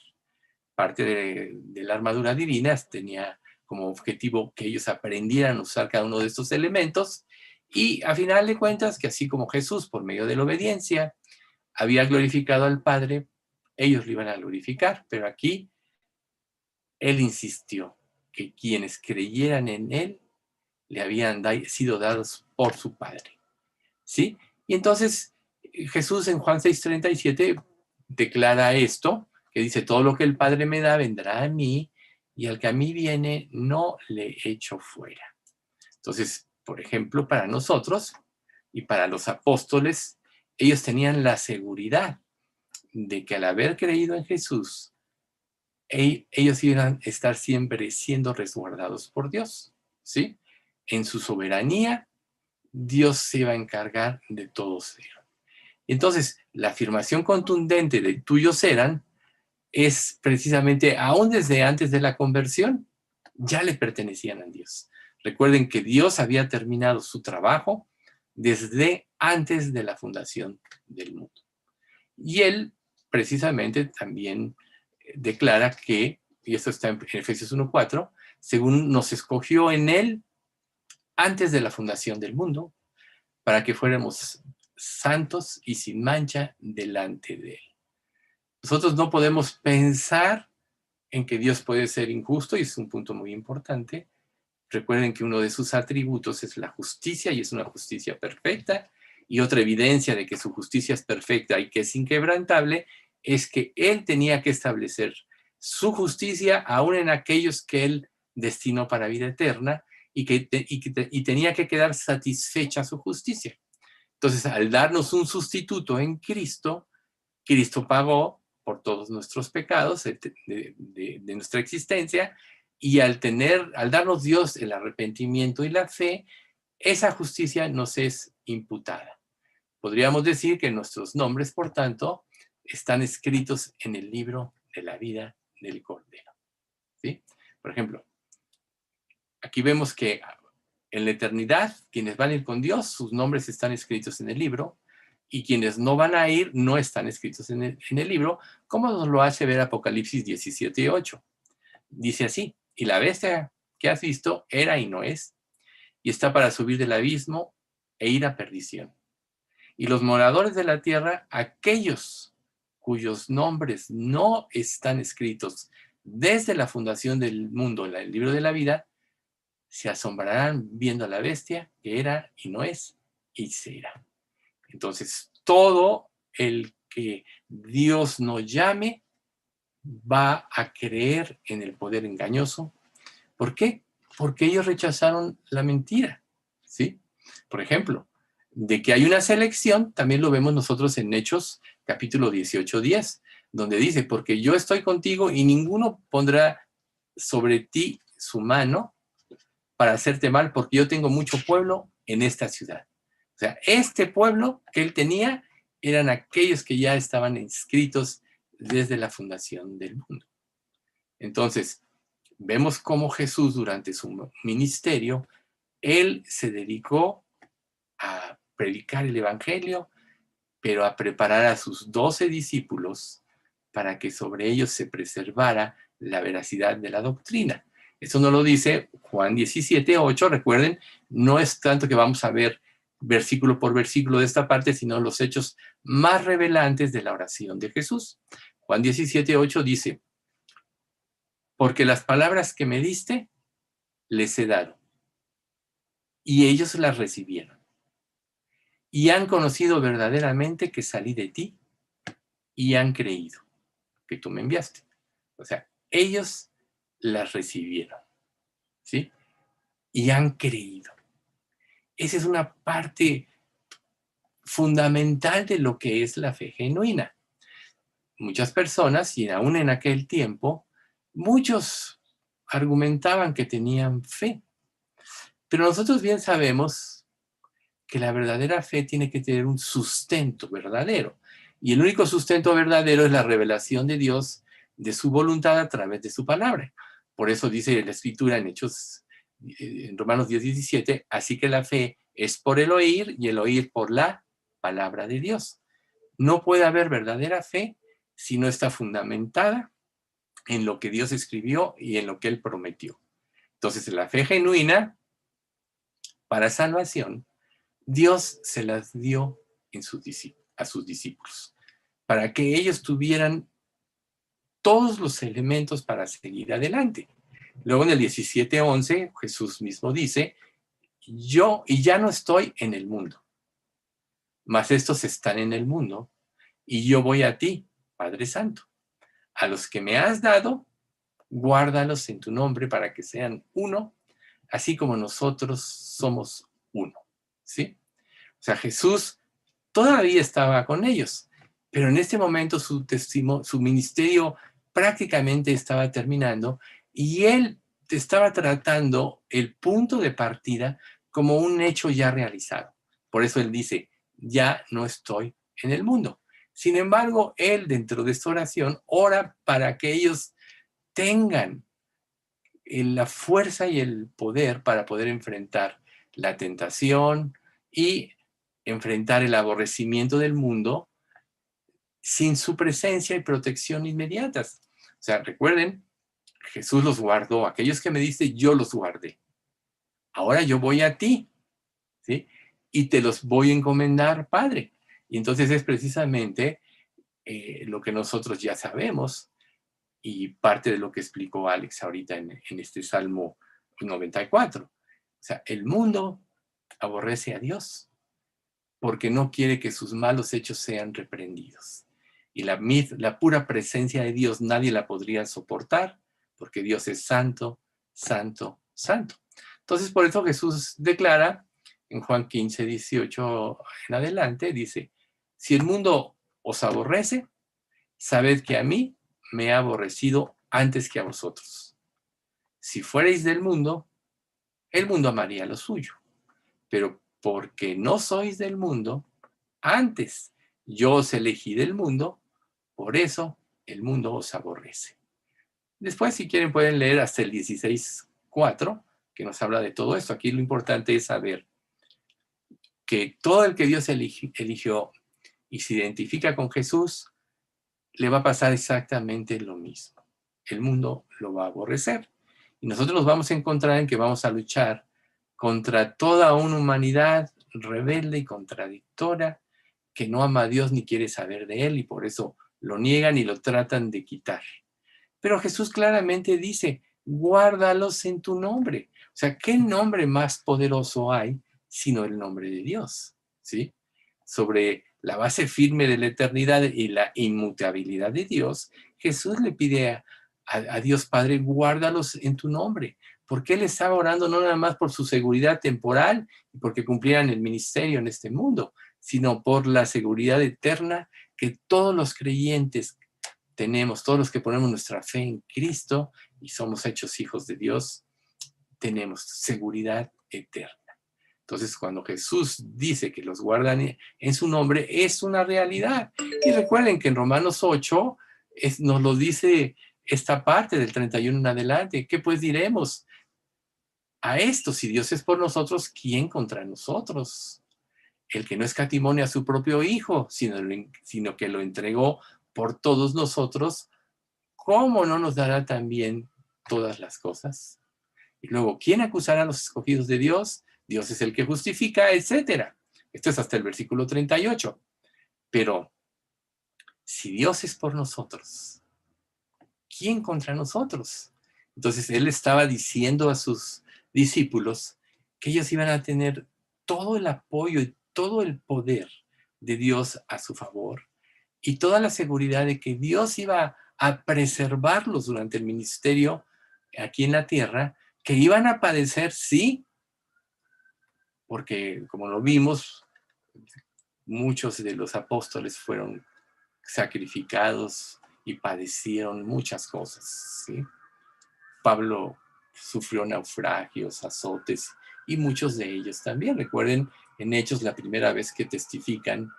Parte de la armadura divina tenía como objetivo que ellos aprendieran a usar cada uno de estos elementos, y a final de cuentas que así como Jesús por medio de la obediencia había glorificado al Padre, ellos lo iban a glorificar, pero aquí Él insistió que quienes creyeran en Él le habían sido dados por su Padre, ¿sí? Y entonces Jesús en Juan 6:37 declara esto, que dice, todo lo que el Padre me da vendrá a mí, y al que a mí viene no le echo fuera. Entonces, por ejemplo, para nosotros y para los apóstoles, ellos tenían la seguridad de que al haber creído en Jesús, ellos iban a estar siempre siendo resguardados por Dios, ¿sí? En su soberanía, Dios se iba a encargar de todos ellos. Entonces, la afirmación contundente de tuyos eran es precisamente, aún desde antes de la conversión, ya le pertenecían a Dios. Recuerden que Dios había terminado su trabajo desde antes de la fundación del mundo. Y Él, precisamente, también declara que, y esto está en Efesios 1:4, según nos escogió en Él antes de la fundación del mundo, para que fuéramos santos y sin mancha delante de Él. Nosotros no podemos pensar en que Dios puede ser injusto, y es un punto muy importante. Recuerden que uno de sus atributos es la justicia, y es una justicia perfecta, y otra evidencia de que su justicia es perfecta y que es inquebrantable es que Él tenía que establecer su justicia aún en aquellos que Él destinó para vida eterna, y tenía que quedar satisfecha su justicia. Entonces, al darnos un sustituto en Cristo, Cristo pagó por todos nuestros pecados de nuestra existencia, y al darnos Dios el arrepentimiento y la fe, esa justicia nos es imputada. Podríamos decir que nuestros nombres, por tanto, están escritos en el libro de la vida del Cordero, ¿sí? Por ejemplo, aquí vemos que en la eternidad, quienes van a ir con Dios, sus nombres están escritos en el libro, y quienes no van a ir no están escritos en el libro, como nos lo hace ver Apocalipsis 17:8. Dice así, y la bestia que has visto era y no es, y está para subir del abismo e ir a perdición. Y los moradores de la tierra, aquellos cuyos nombres no están escritos desde la fundación del mundo en el libro de la vida, se asombrarán viendo a la bestia que era y no es y será. Entonces, todo el que Dios nos llame va a creer en el poder engañoso. ¿Por qué? Porque ellos rechazaron la mentira, ¿sí? Por ejemplo, De que hay una selección, también lo vemos nosotros en Hechos, capítulo 18:10, donde dice, porque yo estoy contigo y ninguno pondrá sobre ti su mano para hacerte mal, porque yo tengo mucho pueblo en esta ciudad. O sea, este pueblo que él tenía eran aquellos que ya estaban inscritos desde la fundación del mundo. Entonces, vemos cómo Jesús durante su ministerio, él se dedicó a predicar el evangelio, pero a preparar a sus 12 discípulos para que sobre ellos se preservara la veracidad de la doctrina. Eso no lo dice Juan 17:8, recuerden, no es tanto que vamos a ver versículo por versículo de esta parte, sino los hechos más revelantes de la oración de Jesús. Juan 17:8 dice, porque las palabras que me diste, les he dado, y ellos las recibieron, y han conocido verdaderamente que salí de ti, y han creído que tú me enviaste. O sea, ellos las recibieron, ¿sí? Y han creído. Esa es una parte fundamental de lo que es la fe genuina. Muchas personas, y aún en aquel tiempo, muchos argumentaban que tenían fe. Pero nosotros bien sabemos que la verdadera fe tiene que tener un sustento verdadero. Y el único sustento verdadero es la revelación de Dios, de su voluntad a través de su palabra. Por eso dice la Escritura en Hechos, en Romanos 10:17, así que la fe es por el oír y el oír por la palabra de Dios. No puede haber verdadera fe si no está fundamentada en lo que Dios escribió y en lo que Él prometió. Entonces, la fe genuina para salvación, Dios se las dio a sus discípulos, para que ellos tuvieran todos los elementos para seguir adelante. Luego en el 17:11, Jesús mismo dice, yo y ya no estoy en el mundo, mas estos están en el mundo, y yo voy a ti, Padre Santo. A los que me has dado, guárdalos en tu nombre para que sean uno, así como nosotros somos uno. ¿Sí? O sea, Jesús todavía estaba con ellos, pero en este momento su ministerio prácticamente estaba terminando y él estaba tratando el punto de partida como un hecho ya realizado. Por eso él dice, ya no estoy en el mundo. Sin embargo, él dentro de esta oración ora para que ellos tengan la fuerza y el poder para poder enfrentar la tentación y enfrentar el aborrecimiento del mundo sin su presencia y protección inmediatas. O sea, recuerden, Jesús los guardó. Aquellos que me diste, yo los guardé. Ahora yo voy a ti, ¿sí? Y te los voy a encomendar, Padre. Y entonces es precisamente lo que nosotros ya sabemos y parte de lo que explicó Alex ahorita en este Salmo 94. O sea, el mundo aborrece a Dios porque no quiere que sus malos hechos sean reprendidos. Y la pura presencia de Dios nadie la podría soportar, porque Dios es santo, santo, santo. Entonces, por eso Jesús declara en Juan 15:18 en adelante, dice, si el mundo os aborrece, sabed que a mí me ha aborrecido antes que a vosotros. Si fuerais del mundo, el mundo amaría lo suyo. Pero porque no sois del mundo, antes yo os elegí del mundo, por eso el mundo os aborrece. Después, si quieren, pueden leer hasta el 16:4, que nos habla de todo esto. Aquí lo importante es saber que todo el que Dios eligió y se identifica con Jesús, le va a pasar exactamente lo mismo. El mundo lo va a aborrecer. Y nosotros nos vamos a encontrar en que vamos a luchar contra toda una humanidad rebelde y contradictora que no ama a Dios ni quiere saber de Él y por eso lo niegan y lo tratan de quitar. Pero Jesús claramente dice, guárdalos en tu nombre. O sea, ¿qué nombre más poderoso hay sino el nombre de Dios? ¿Sí? Sobre la base firme de la eternidad y la inmutabilidad de Dios, Jesús le pide a Dios Padre, guárdalos en tu nombre. Porque Él estaba orando no nada más por su seguridad temporal y porque cumplieran el ministerio en este mundo, sino por la seguridad eterna que todos los creyentes tenemos, todos los que ponemos nuestra fe en Cristo y somos hechos hijos de Dios, tenemos seguridad eterna. Entonces, cuando Jesús dice que los guardan en su nombre, es una realidad. Y recuerden que en Romanos 8 nos lo dice esta parte del 31 en adelante. ¿Qué pues diremos a esto? Si Dios es por nosotros, ¿quién contra nosotros? El que no escatimó a su propio Hijo, sino que lo entregó por todos nosotros, ¿cómo no nos dará también todas las cosas? Y luego, ¿quién acusará a los escogidos de Dios? Dios es el que justifica, etcétera. Esto es hasta el versículo 38. Pero, si Dios es por nosotros, ¿quién contra nosotros? Entonces, Él estaba diciendo a sus discípulos que ellos iban a tener todo el apoyo y todo el poder de Dios a su favor y toda la seguridad de que Dios iba a preservarlos durante el ministerio aquí en la tierra, que iban a padecer, sí, porque como lo vimos, muchos de los apóstoles fueron sacrificados y padecieron muchas cosas, ¿sí? Pablo sufrió naufragios, azotes, y muchos de ellos también. Recuerden, en Hechos, la primera vez que testifican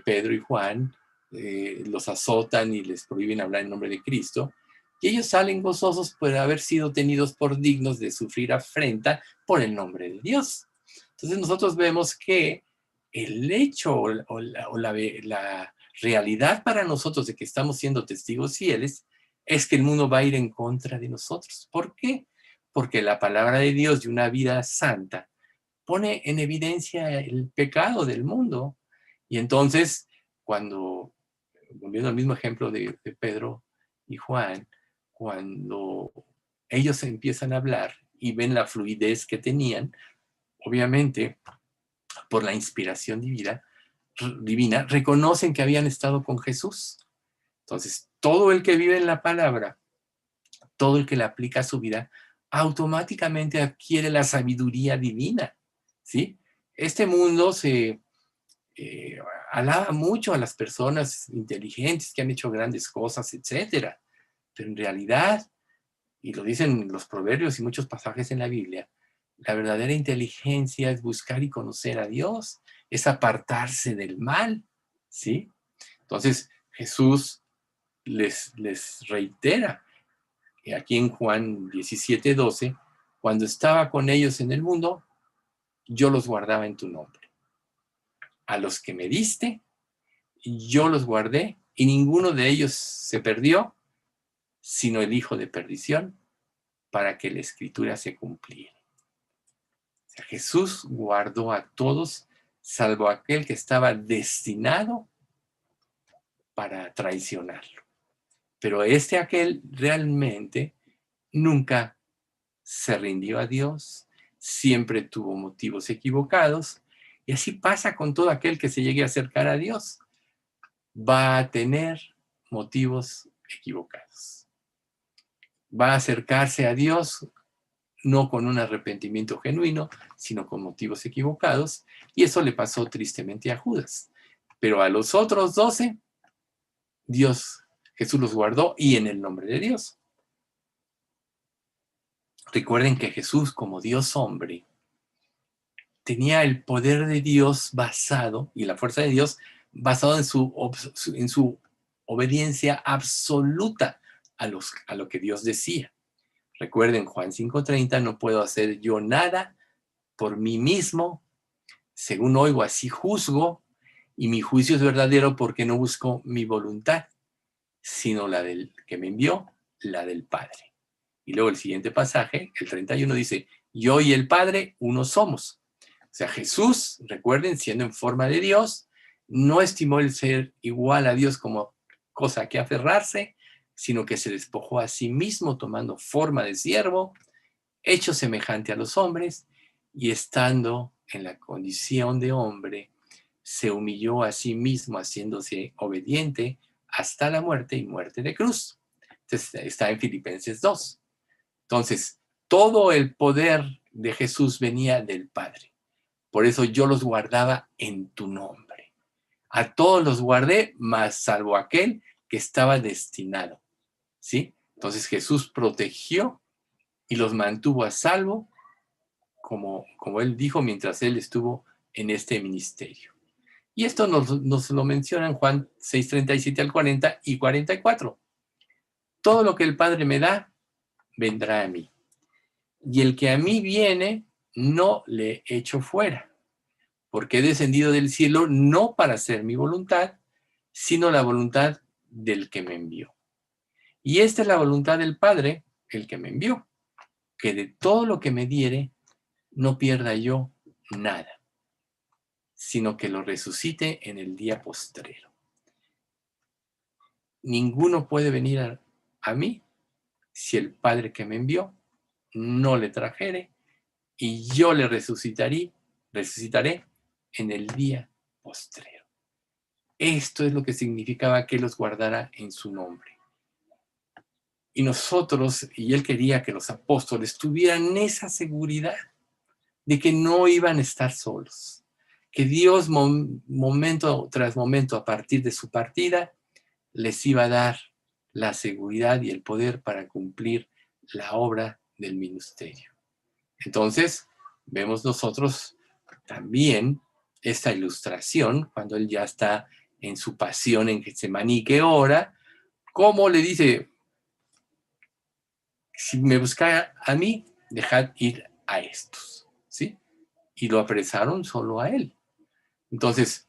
Pedro y Juan, los azotan y les prohíben hablar en nombre de Cristo, y ellos salen gozosos por haber sido tenidos por dignos de sufrir afrenta por el nombre de Dios. Entonces nosotros vemos que el hecho o la realidad para nosotros de que estamos siendo testigos fieles es que el mundo va a ir en contra de nosotros. ¿Por qué? Porque la palabra de Dios de una vida santa pone en evidencia el pecado del mundo. Y entonces, volviendo al mismo ejemplo de Pedro y Juan, cuando ellos empiezan a hablar y ven la fluidez que tenían, obviamente, por la inspiración divina, reconocen que habían estado con Jesús. Entonces, todo el que vive en la palabra, todo el que la aplica a su vida, automáticamente adquiere la sabiduría divina, ¿sí? Este mundo alaba mucho a las personas inteligentes que han hecho grandes cosas, etcétera, pero en realidad, y lo dicen los proverbios y muchos pasajes en la Biblia, la verdadera inteligencia es buscar y conocer a Dios, es apartarse del mal, ¿sí? Entonces, Jesús les reitera, aquí en Juan 17:12, cuando estaba con ellos en el mundo, yo los guardaba en tu nombre. A los que me diste, yo los guardé, y ninguno de ellos se perdió, sino el hijo de perdición, para que la escritura se cumpliera. O sea, Jesús guardó a todos, salvo aquel que estaba destinado para traicionarlo. Pero aquel realmente nunca se rindió a Dios, siempre tuvo motivos equivocados, y así pasa con todo aquel que se llegue a acercar a Dios. Va a tener motivos equivocados. Va a acercarse a Dios no con un arrepentimiento genuino, sino con motivos equivocados, y eso le pasó tristemente a Judas. Pero a los otros 12, Jesús los guardó, y en el nombre de Dios. Recuerden que Jesús, como Dios hombre, tenía el poder de Dios basado, y la fuerza de Dios basado en su obediencia absoluta a lo que Dios decía. Recuerden, Juan 5:30, no puedo hacer yo nada por mí mismo, según oigo, así juzgo, y mi juicio es verdadero porque no busco mi voluntad, sino la del que me envió, la del Padre. Y luego el siguiente pasaje, el 31, dice, yo y el Padre uno somos. O sea, Jesús, recuerden, siendo en forma de Dios, no estimó el ser igual a Dios como cosa que aferrarse, sino que se despojó a sí mismo tomando forma de siervo, hecho semejante a los hombres, y estando en la condición de hombre, se humilló a sí mismo haciéndose obediente hasta la muerte y muerte de cruz. Entonces, está en Filipenses 2. Entonces, todo el poder de Jesús venía del Padre. Por eso yo los guardaba en tu nombre. A todos los guardé, mas salvo aquel que estaba destinado. ¿Sí? Entonces Jesús protegió y los mantuvo a salvo, como él dijo, mientras él estuvo en este ministerio. Y esto nos lo menciona en Juan 6:37 al 40 y 44. Todo lo que el Padre me da, vendrá a mí. Y el que a mí viene, no le echo fuera, porque he descendido del cielo no para hacer mi voluntad, sino la voluntad del que me envió. Y esta es la voluntad del Padre, el que me envió, que de todo lo que me diere, no pierda yo nada, sino que lo resucite en el día postrero. Ninguno puede venir a mí si el Padre que me envió no le trajere, y yo le resucitaré en el día postrero. Esto es lo que significaba que los guardara en su nombre. Y nosotros, y él quería que los apóstoles tuvieran esa seguridad de que no iban a estar solos, que Dios momento tras momento a partir de su partida les iba a dar la seguridad y el poder para cumplir la obra del ministerio. Entonces, vemos nosotros también esta ilustración cuando él ya está en su pasión en Getsemaní, que ora, como le dice: si me busca a mí, dejad ir a estos, ¿sí? Y lo apresaron solo a él. Entonces,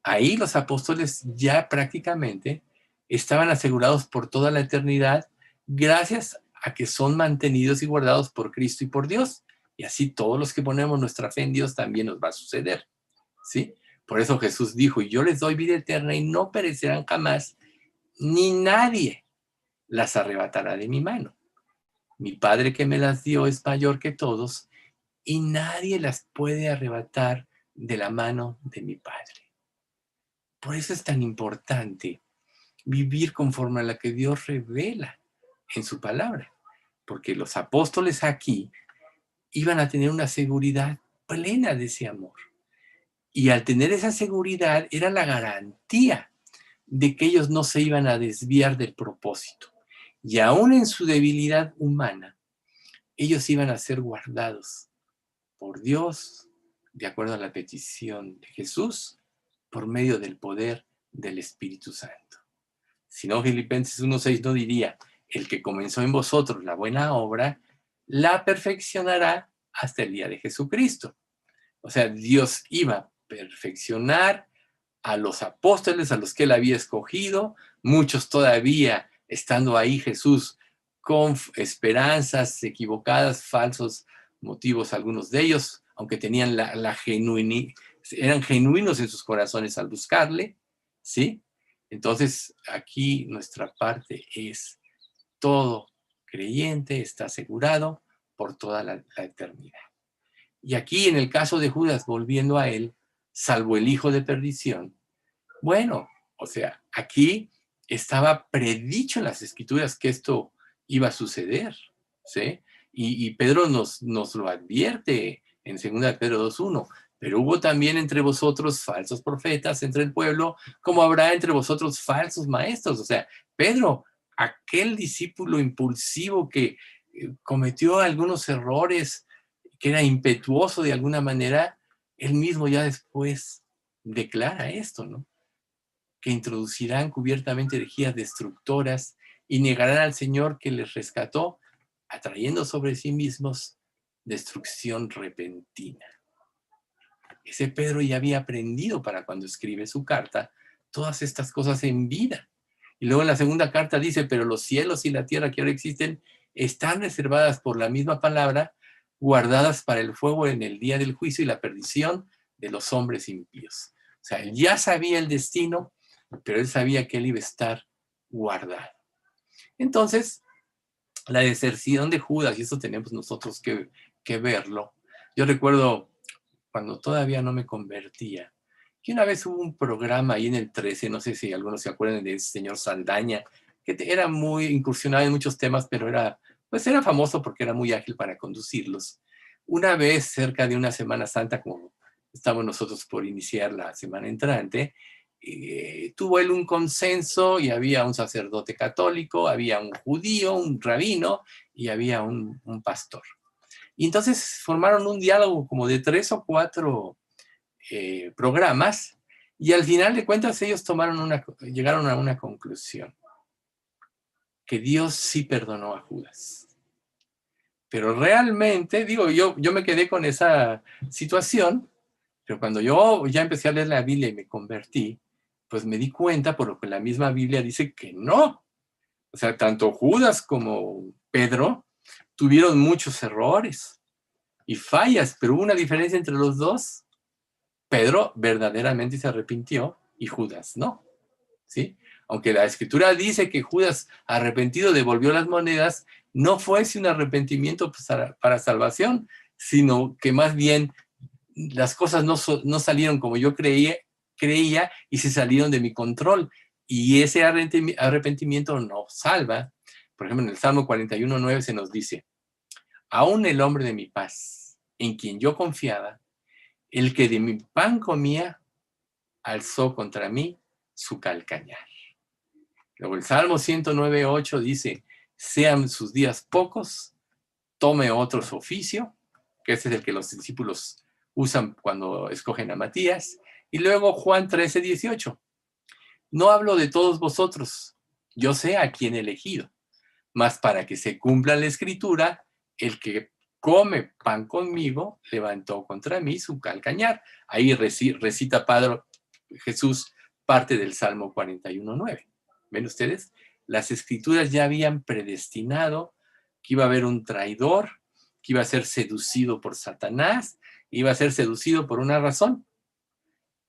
ahí los apóstoles ya prácticamente estaban asegurados por toda la eternidad, gracias a que son mantenidos y guardados por Cristo y por Dios. Y así todos los que ponemos nuestra fe en Dios también nos va a suceder, ¿sí? Por eso Jesús dijo: y yo les doy vida eterna y no perecerán jamás, ni nadie las arrebatará de mi mano. Mi Padre que me las dio es mayor que todos, y nadie las puede arrebatar de la mano de mi Padre. Por eso es tan importante vivir conforme a la que Dios revela en su palabra, porque los apóstoles aquí iban a tener una seguridad plena de ese amor. Y al tener esa seguridad era la garantía de que ellos no se iban a desviar del propósito. Y aún en su debilidad humana, ellos iban a ser guardados por Dios, de acuerdo a la petición de Jesús, por medio del poder del Espíritu Santo. Si no, Filipenses 1:6 no diría: el que comenzó en vosotros la buena obra, la perfeccionará hasta el día de Jesucristo. O sea, Dios iba a perfeccionar a los apóstoles, a los que él había escogido, muchos todavía estando ahí Jesús con esperanzas equivocadas, falsos motivos algunos de ellos, aunque tenían eran genuinos en sus corazones al buscarle, ¿sí? Entonces, aquí nuestra parte es: todo creyente está asegurado por toda la eternidad. Y aquí, en el caso de Judas, volviendo a él, salvo el hijo de perdición, bueno, o sea, aquí estaba predicho en las Escrituras que esto iba a suceder, ¿sí? Y Pedro nos lo advierte en 2 Pedro 2:1. Pero hubo también entre vosotros falsos profetas entre el pueblo, como habrá entre vosotros falsos maestros. O sea, Pedro, aquel discípulo impulsivo que cometió algunos errores, que era impetuoso de alguna manera, él mismo ya después declara esto, ¿no? Que introducirán cubiertamente herejías destructoras y negarán al Señor que les rescató, atrayendo sobre sí mismos destrucción repentina. Ese Pedro ya había aprendido para cuando escribe su carta todas estas cosas en vida. Y luego en la segunda carta dice: pero los cielos y la tierra que ahora existen están reservadas por la misma palabra, guardadas para el fuego en el día del juicio y la perdición de los hombres impíos. O sea, él ya sabía el destino, pero él sabía que él iba a estar guardado. Entonces, la deserción de Judas, y eso tenemos nosotros que verlo. Yo recuerdo cuando todavía no me convertía, que una vez hubo un programa ahí en el 13, no sé si algunos se acuerdan del señor Saldaña, era muy incursionado en muchos temas, pero era famoso porque era muy ágil para conducirlos. Una vez, cerca de una Semana Santa, como estamos nosotros por iniciar la semana entrante, tuvo él un consenso y había un sacerdote católico, había un judío, un rabino y había un pastor. Y entonces formaron un diálogo como de 3 o 4 programas y al final de cuentas ellos llegaron a una conclusión, que Dios sí perdonó a Judas. Pero realmente, digo, yo me quedé con esa situación, pero cuando yo ya empecé a leer la Biblia y me convertí, pues me di cuenta, por lo que la misma Biblia dice que no. O sea, tanto Judas como Pedro tuvieron muchos errores y fallas, pero hubo una diferencia entre los dos. Pedro verdaderamente se arrepintió y Judas no, ¿sí? Aunque la Escritura dice que Judas, arrepentido, devolvió las monedas, no fue un arrepentimiento para salvación, sino que más bien las cosas no salieron como yo creía y se salieron de mi control. Y ese arrepentimiento no salva. Por ejemplo, en el Salmo 41:9 se nos dice, aún el hombre de mi paz, en quien yo confiaba, el que de mi pan comía, alzó contra mí su calcañar. Luego el Salmo 109:8 dice, sean sus días pocos, tome otro su oficio, que ese es el que los discípulos usan cuando escogen a Matías. Y luego Juan 13:18, no hablo de todos vosotros, yo sé a quién he elegido, mas para que se cumpla la Escritura, el que come pan conmigo, levantó contra mí su calcañar. Ahí recita Jesús parte del Salmo 41:9. ¿Ven ustedes? Las Escrituras ya habían predestinado que iba a haber un traidor, que iba a ser seducido por Satanás, iba a ser seducido por una razón.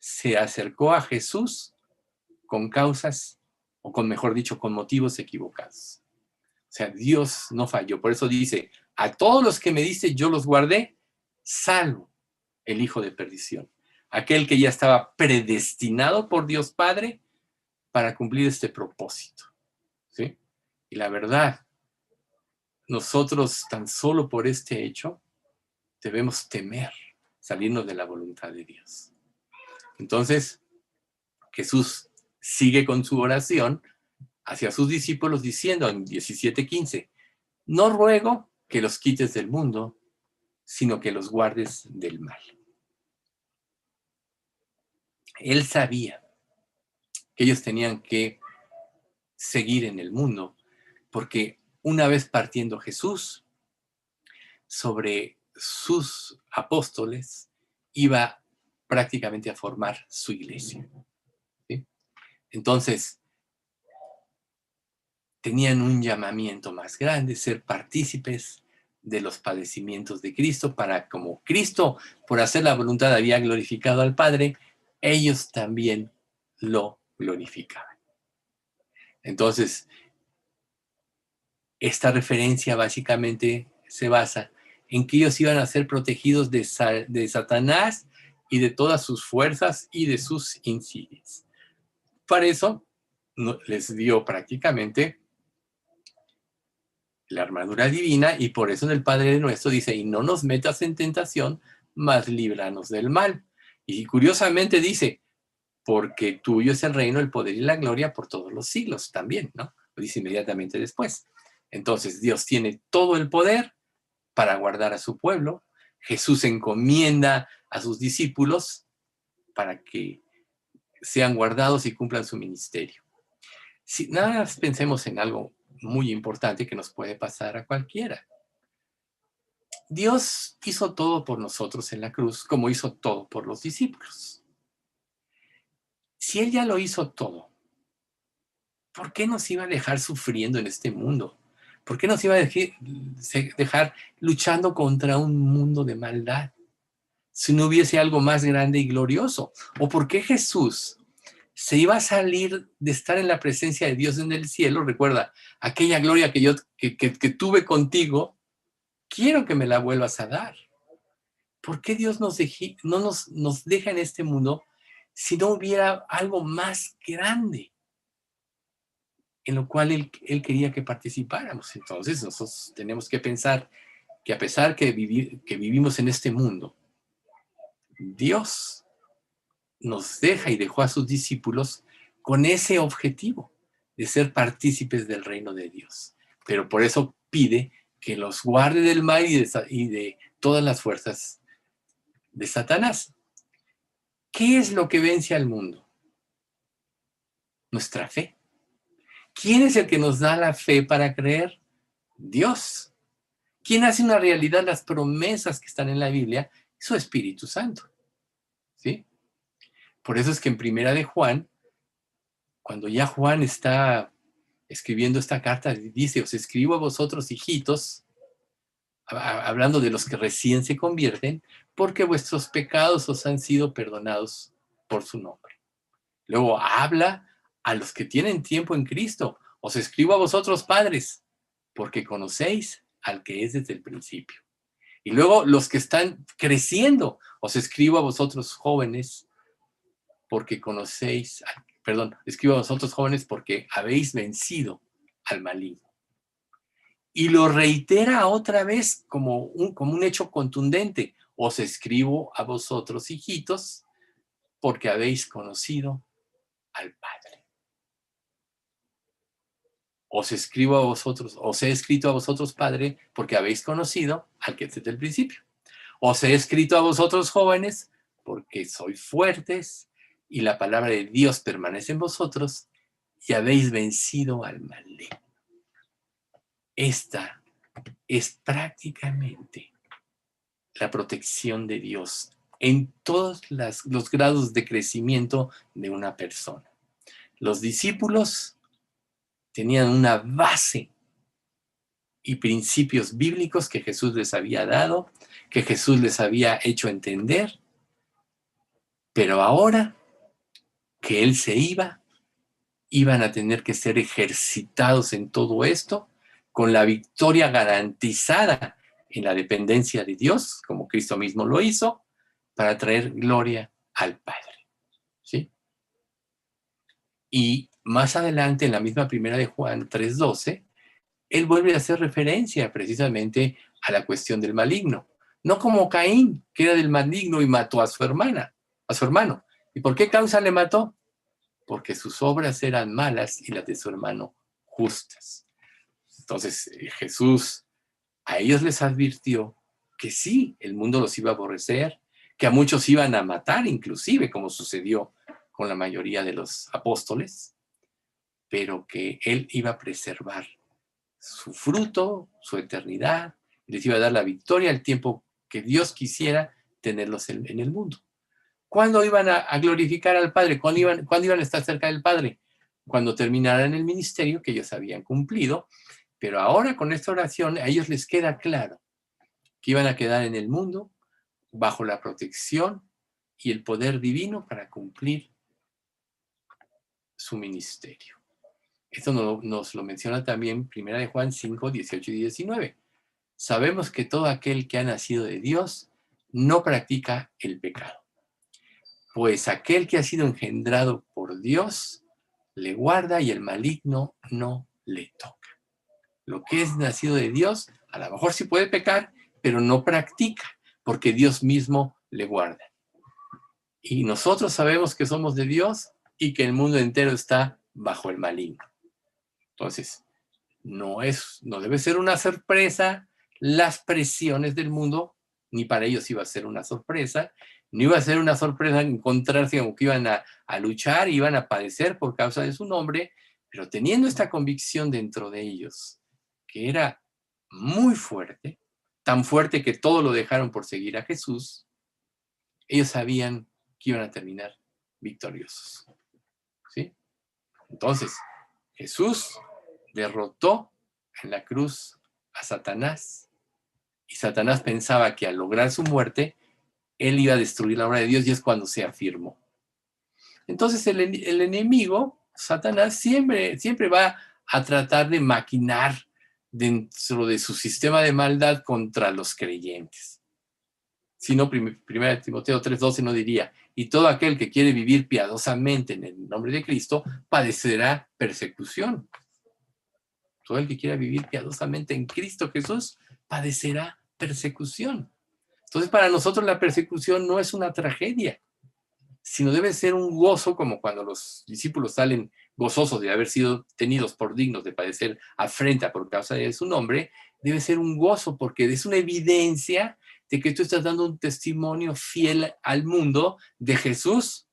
Se acercó a Jesús con causas, o con, mejor dicho, con motivos equivocados. O sea, Dios no falló. Por eso dice, a todos los que me diste yo los guardé, salvo el hijo de perdición. Aquel que ya estaba predestinado por Dios Padre para cumplir este propósito. ¿Sí? Y la verdad, nosotros tan solo por este hecho debemos temer salirnos de la voluntad de Dios. Entonces, Jesús sigue con su oración hacia sus discípulos diciendo en 17:15, no ruego que los quites del mundo, sino que los guardes del mal. Él sabía que ellos tenían que seguir en el mundo, porque una vez partiendo Jesús, sobre sus apóstoles iba prácticamente a formar su iglesia. ¿Sí? Entonces, tenían un llamamiento más grande, ser partícipes de los padecimientos de Cristo, para como Cristo, por hacer la voluntad, había glorificado al Padre, ellos también lo glorificaban. Entonces, esta referencia básicamente se basa en que ellos iban a ser protegidos de Satanás y de todas sus fuerzas y de sus insidias. Para eso les dio prácticamente la armadura divina, y por eso en el Padre Nuestro dice, y no nos metas en tentación, mas líbranos del mal. Y curiosamente dice, porque tuyo es el reino, el poder y la gloria por todos los siglos también, ¿no? Lo dice inmediatamente después. Entonces Dios tiene todo el poder para guardar a su pueblo. Jesús encomienda a sus discípulos para que sean guardados y cumplan su ministerio. Si nada más pensemos en algo muy importante que nos puede pasar a cualquiera. Dios hizo todo por nosotros en la cruz, como hizo todo por los discípulos. Si Él ya lo hizo todo, ¿por qué nos iba a dejar sufriendo en este mundo? ¿Por qué nos iba a dejar luchando contra un mundo de maldad si no hubiese algo más grande y glorioso? ¿O por qué Jesús se iba a salir de estar en la presencia de Dios en el cielo? Recuerda, aquella gloria que tuve contigo, quiero que me la vuelvas a dar. ¿Por qué Dios no nos deja en este mundo si no hubiera algo más grande? en lo cual él quería que participáramos. Entonces nosotros tenemos que pensar que a pesar que vivimos en este mundo, Dios nos deja y dejó a sus discípulos con ese objetivo de ser partícipes del reino de Dios. Pero por eso pide que los guarde del mal y de todas las fuerzas de Satanás. ¿Qué es lo que vence al mundo? Nuestra fe. ¿Quién es el que nos da la fe para creer? Dios. ¿Quién hace una realidad las promesas que están en la Biblia? Su Espíritu Santo. ¿Sí? Por eso es que en Primera de Juan, cuando ya Juan está escribiendo esta carta, dice, os escribo a vosotros, hijitos, hablando de los que recién se convierten, porque vuestros pecados os han sido perdonados por su nombre. Luego habla a los que tienen tiempo en Cristo. Os escribo a vosotros, padres, porque conocéis al que es desde el principio. Y luego los que están creciendo, os escribo a vosotros, jóvenes, porque conocéis, escribo a vosotros, jóvenes, porque habéis vencido al maligno. Y lo reitera otra vez como un hecho contundente. Os escribo a vosotros, hijitos, porque habéis conocido al Padre. Os escribo a vosotros, os he escrito a vosotros, Padre, porque habéis conocido al que es desde el principio. Os he escrito a vosotros, jóvenes, porque sois fuertes y la palabra de Dios permanece en vosotros y habéis vencido al maligno. Esta es prácticamente la protección de Dios en todos los grados de crecimiento de una persona. Los discípulos tenían una base y principios bíblicos que Jesús les había dado, que Jesús les había hecho entender, pero ahora que Él se iba, iban a tener que ser ejercitados en todo esto, con la victoria garantizada en la dependencia de Dios, como Cristo mismo lo hizo, para traer gloria al Padre. ¿Sí? Y más adelante, en la misma Primera de Juan 3:12, él vuelve a hacer referencia precisamente a la cuestión del maligno. No como Caín, que era del maligno y mató a su hermano. ¿Y por qué causa le mató? Porque sus obras eran malas y las de su hermano justas. Entonces Jesús a ellos les advirtió que sí, el mundo los iba a aborrecer, que a muchos iban a matar inclusive, como sucedió con la mayoría de los apóstoles, pero que Él iba a preservar su fruto, su eternidad, les iba a dar la victoria al tiempo que Dios quisiera tenerlos en el mundo. ¿Cuándo iban a glorificar al Padre? ¿Cuándo iban a estar cerca del Padre? Cuando terminaran el ministerio que ellos habían cumplido, pero ahora con esta oración a ellos les queda claro que iban a quedar en el mundo bajo la protección y el poder divino para cumplir su ministerio. Esto nos lo menciona también 1 de Juan 5, 18 y 19. Sabemos que todo aquel que ha nacido de Dios no practica el pecado, pues aquel que ha sido engendrado por Dios le guarda y el maligno no le toca. Lo que es nacido de Dios, a lo mejor sí puede pecar, pero no practica, porque Dios mismo le guarda. Y nosotros sabemos que somos de Dios y que el mundo entero está bajo el maligno. Entonces, no debe ser una sorpresa las presiones del mundo, ni para ellos iba a ser una sorpresa, ni iba a ser una sorpresa encontrarse como que iban a luchar, iban a padecer por causa de su nombre, pero teniendo esta convicción dentro de ellos, que era muy fuerte, tan fuerte que todo lo dejaron por seguir a Jesús, ellos sabían que iban a terminar victoriosos. ¿Sí? Entonces, Jesús derrotó en la cruz a Satanás, y Satanás pensaba que al lograr su muerte, él iba a destruir la obra de Dios, y es cuando se afirmó. Entonces el enemigo, Satanás, siempre va a tratar de maquinar dentro de su sistema de maldad contra los creyentes. Si no, 1 Timoteo 3:12 no diría, y todo aquel que quiere vivir piadosamente en el nombre de Cristo padecerá persecución. Todo el que quiera vivir piadosamente en Cristo Jesús padecerá persecución. Entonces, para nosotros la persecución no es una tragedia, sino debe ser un gozo, como cuando los discípulos salen gozosos de haber sido tenidos por dignos de padecer afrenta por causa de su nombre. Debe ser un gozo porque es una evidencia de que tú estás dando un testimonio fiel al mundo de Jesús.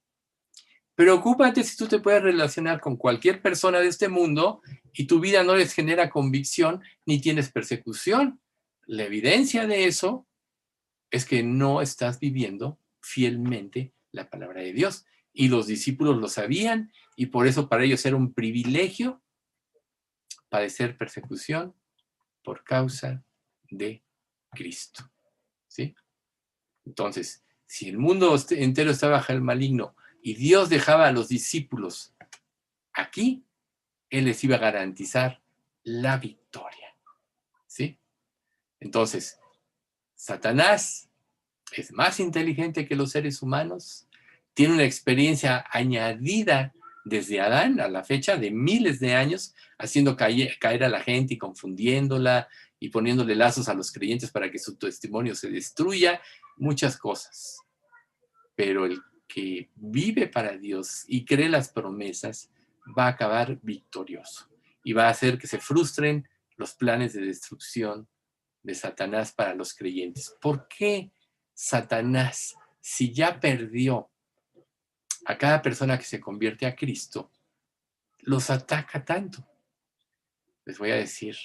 Preocúpate si tú te puedes relacionar con cualquier persona de este mundo y tu vida no les genera convicción ni tienes persecución. La evidencia de eso es que no estás viviendo fielmente la palabra de Dios. Y los discípulos lo sabían y por eso para ellos era un privilegio padecer persecución por causa de Cristo. ¿Sí? Entonces, si el mundo entero estaba bajo el maligno y Dios dejaba a los discípulos aquí, Él les iba a garantizar la victoria. ¿Sí? Entonces, Satanás es más inteligente que los seres humanos, tiene una experiencia añadida desde Adán a la fecha de miles de años, haciendo caer a la gente y confundiéndola y poniéndole lazos a los creyentes para que su testimonio se destruya, muchas cosas. Pero el que vive para Dios y cree las promesas va a acabar victorioso y va a hacer que se frustren los planes de destrucción de Satanás para los creyentes. ¿Por qué Satanás, si ya perdió a cada persona que se convierte a Cristo, los ataca tanto? Les voy a decir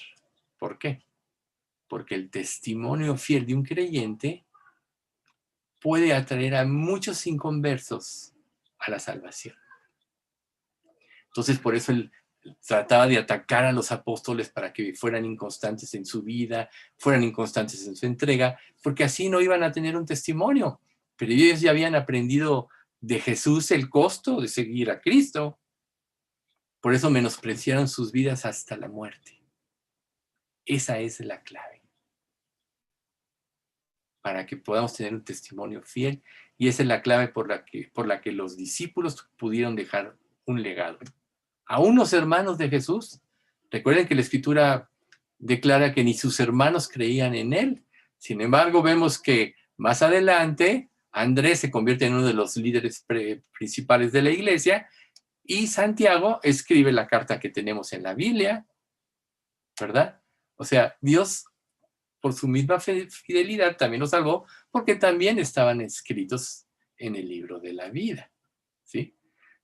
por qué. Porque el testimonio fiel de un creyente puede atraer a muchos inconversos a la salvación. Entonces, por eso él trataba de atacar a los apóstoles para que fueran inconstantes en su vida, fueran inconstantes en su entrega, porque así no iban a tener un testimonio. Pero ellos ya habían aprendido de Jesús el costo de seguir a Cristo. Por eso menospreciaron sus vidas hasta la muerte. Esa es la clave para que podamos tener un testimonio fiel, y esa es la clave por la que los discípulos pudieron dejar un legado. A unos hermanos de Jesús, recuerden que la Escritura declara que ni sus hermanos creían en él. Sin embargo, vemos que más adelante Andrés se convierte en uno de los líderes principales de la iglesia y Santiago escribe la carta que tenemos en la Biblia, ¿verdad? O sea, Dios, por su misma fidelidad, también los salvó porque también estaban escritos en el libro de la vida, ¿sí?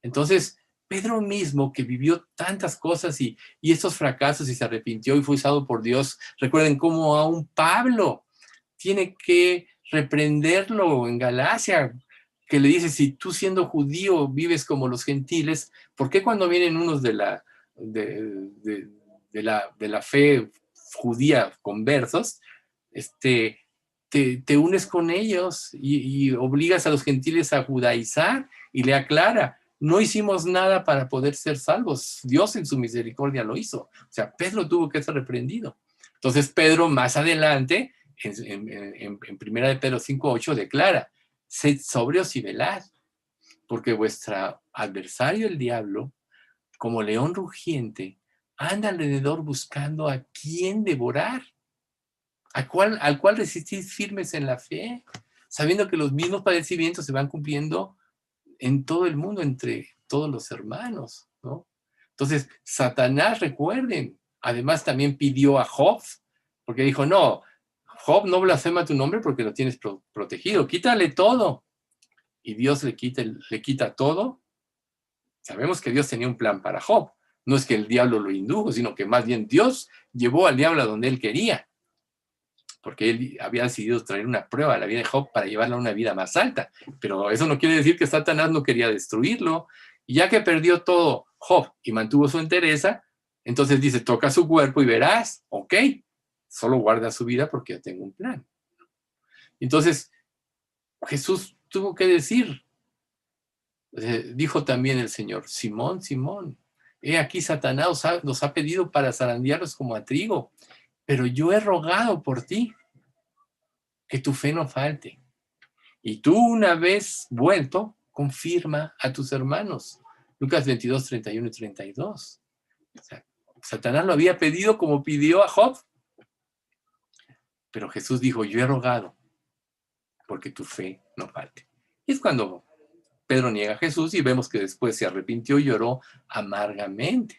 Entonces, Pedro mismo, que vivió tantas cosas y estos fracasos y se arrepintió y fue usado por Dios, recuerden cómo a un Pablo tiene que reprenderlo en Galacia, que le dice, si tú siendo judío vives como los gentiles, ¿por qué cuando vienen unos de la fe judía conversos, te unes con ellos y obligas a los gentiles a judaizar? Y le aclara, no hicimos nada para poder ser salvos. Dios en su misericordia lo hizo. O sea, Pedro tuvo que ser reprendido. Entonces Pedro más adelante, en 1 de Pedro 5:8, declara, sed sobrios y velad, porque vuestro adversario el diablo, como león rugiente, anda alrededor buscando a quién devorar, al cual resistís firmes en la fe, sabiendo que los mismos padecimientos se van cumpliendo en todo el mundo, entre todos los hermanos, ¿no? Entonces, Satanás, recuerden, además también pidió a Job, porque dijo, no, Job no blasfema tu nombre porque lo tienes protegido, quítale todo. Y Dios le quita todo. Sabemos que Dios tenía un plan para Job. No es que el diablo lo indujo, sino que más bien Dios llevó al diablo a donde él quería, porque él había decidido traer una prueba a la vida de Job para llevarla a una vida más alta. Pero eso no quiere decir que Satanás no quería destruirlo. Y ya que perdió todo Job y mantuvo su entereza, entonces dice, toca su cuerpo y verás, ok, solo guarda su vida porque yo tengo un plan. Entonces, Jesús tuvo que decir, dijo también el Señor, Simón, Simón, he aquí Satanás nos ha pedido para zarandearlos como a trigo, pero yo he rogado por ti, que tu fe no falte. Y tú, una vez vuelto, confirma a tus hermanos. Lucas 22, 31 y 32. O sea, Satanás lo había pedido como pidió a Job. Pero Jesús dijo, yo he rogado porque tu fe no falte. Y es cuando Pedro niega a Jesús y vemos que después se arrepintió y lloró amargamente,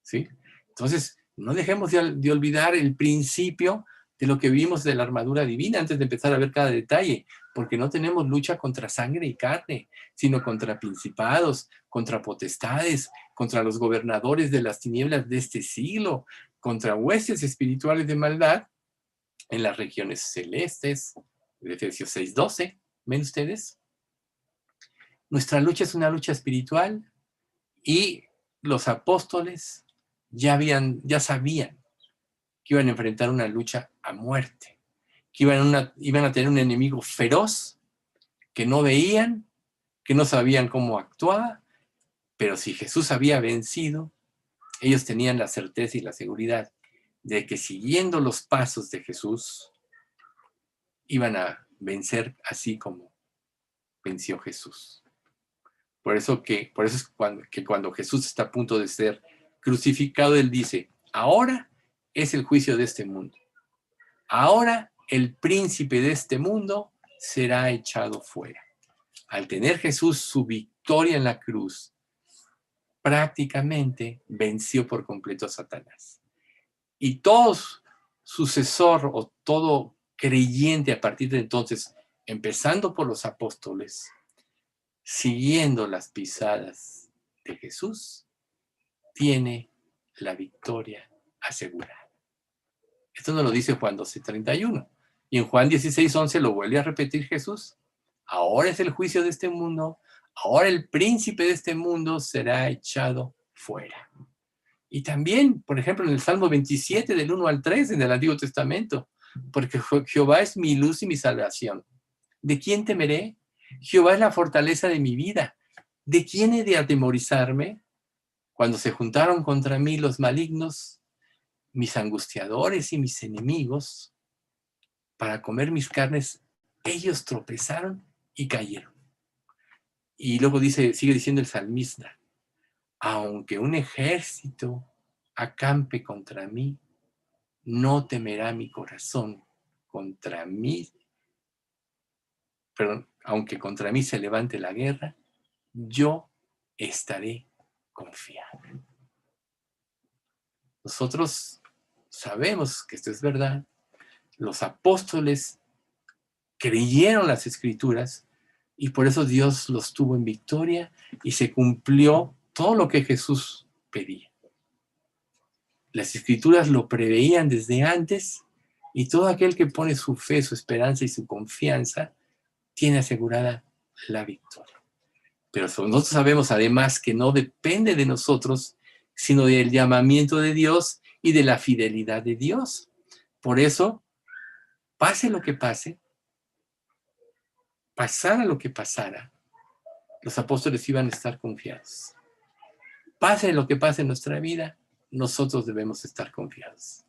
¿sí? Entonces, no dejemos de olvidar el principio de lo que vimos de la armadura divina antes de empezar a ver cada detalle, porque no tenemos lucha contra sangre y carne, sino contra principados, contra potestades, contra los gobernadores de las tinieblas de este siglo, contra huestes espirituales de maldad en las regiones celestes, de Efesios 6:12, ¿ven ustedes? Nuestra lucha es una lucha espiritual y los apóstoles ya sabían que iban a enfrentar una lucha a muerte, que iban a tener un enemigo feroz que no veían, que no sabían cómo actuar, pero si Jesús había vencido, ellos tenían la certeza y la seguridad de que siguiendo los pasos de Jesús, iban a vencer así como venció Jesús. Por eso es cuando Jesús está a punto de ser crucificado, él dice, ahora es el juicio de este mundo. Ahora el príncipe de este mundo será echado fuera. Al tener Jesús su victoria en la cruz, prácticamente venció por completo a Satanás. Y todo sucesor o todo creyente a partir de entonces, empezando por los apóstoles, siguiendo las pisadas de Jesús, tiene la victoria asegurada. Esto nos lo dice Juan 12:31. Y en Juan 16:11 lo vuelve a repetir Jesús. Ahora es el juicio de este mundo, ahora el príncipe de este mundo será echado fuera. Y también, por ejemplo, en el Salmo 27, del 1 al 3, en el Antiguo Testamento, porque Jehová es mi luz y mi salvación. ¿De quién temeré? Jehová es la fortaleza de mi vida. ¿De quién he de atemorizarme? Cuando se juntaron contra mí los malignos, mis angustiadores y mis enemigos, para comer mis carnes, ellos tropezaron y cayeron. Y luego sigue diciendo el salmista, aunque un ejército acampe contra mí, no temerá mi corazón contra mí. Perdón, aunque contra mí se levante la guerra, yo estaré confiado. Nosotros sabemos que esto es verdad. Los apóstoles creyeron las escrituras y por eso Dios los tuvo en victoria y se cumplió todo lo que Jesús pedía. Las escrituras lo preveían desde antes y todo aquel que pone su fe, su esperanza y su confianza tiene asegurada la victoria. Pero nosotros sabemos además que no depende de nosotros, sino del llamamiento de Dios y de la fidelidad de Dios. Por eso, pase lo que pase, pasara lo que pasara, los apóstoles iban a estar confiados. Pase lo que pase en nuestra vida, nosotros debemos estar confiados.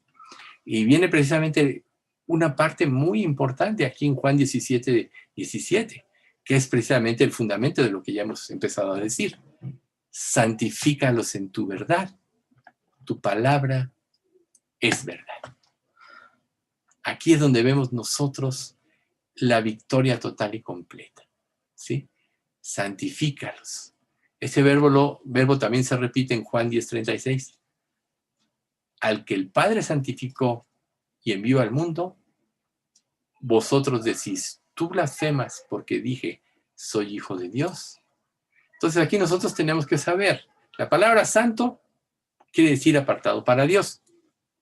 Y viene precisamente una parte muy importante aquí en Juan 17:17, que es precisamente el fundamento de lo que ya hemos empezado a decir. Santifícalos en tu verdad. Tu palabra es verdad. Aquí es donde vemos nosotros la victoria total y completa, ¿sí? Santifícalos. Ese verbo también se repite en Juan 10:36. Al que el Padre santificó y envió al mundo, vosotros decís, tú blasfemas porque dije, soy hijo de Dios. Entonces aquí nosotros tenemos que saber, la palabra santo quiere decir apartado para Dios.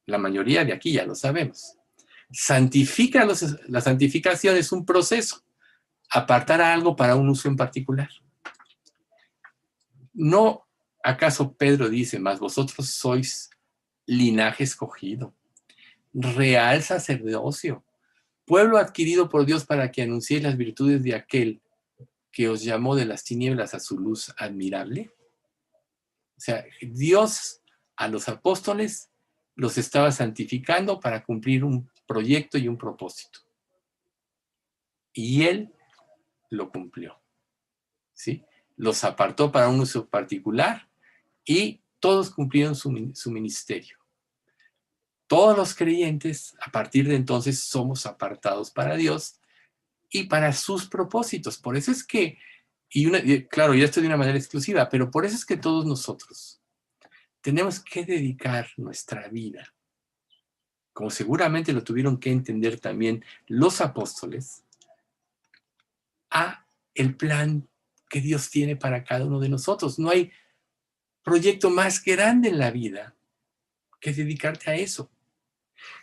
La mayoría de aquí ya lo sabemos. La santificación es un proceso, apartar a algo para un uso en particular. ¿No acaso Pedro dice, mas vosotros sois linaje escogido, real sacerdocio, pueblo adquirido por Dios para que anunciéis las virtudes de aquel que os llamó de las tinieblas a su luz admirable? O sea, Dios a los apóstoles los estaba santificando para cumplir un proyecto y un propósito. Y Él lo cumplió, ¿sí? Los apartó para un uso particular y todos cumplieron su ministerio. Todos los creyentes, a partir de entonces, somos apartados para Dios y para sus propósitos. Por eso es que, claro, y esto de una manera exclusiva, pero por eso es que todos nosotros tenemos que dedicar nuestra vida, como seguramente lo tuvieron que entender también los apóstoles, a el plan que Dios tiene para cada uno de nosotros. No hay proyecto más grande en la vida que dedicarte a eso.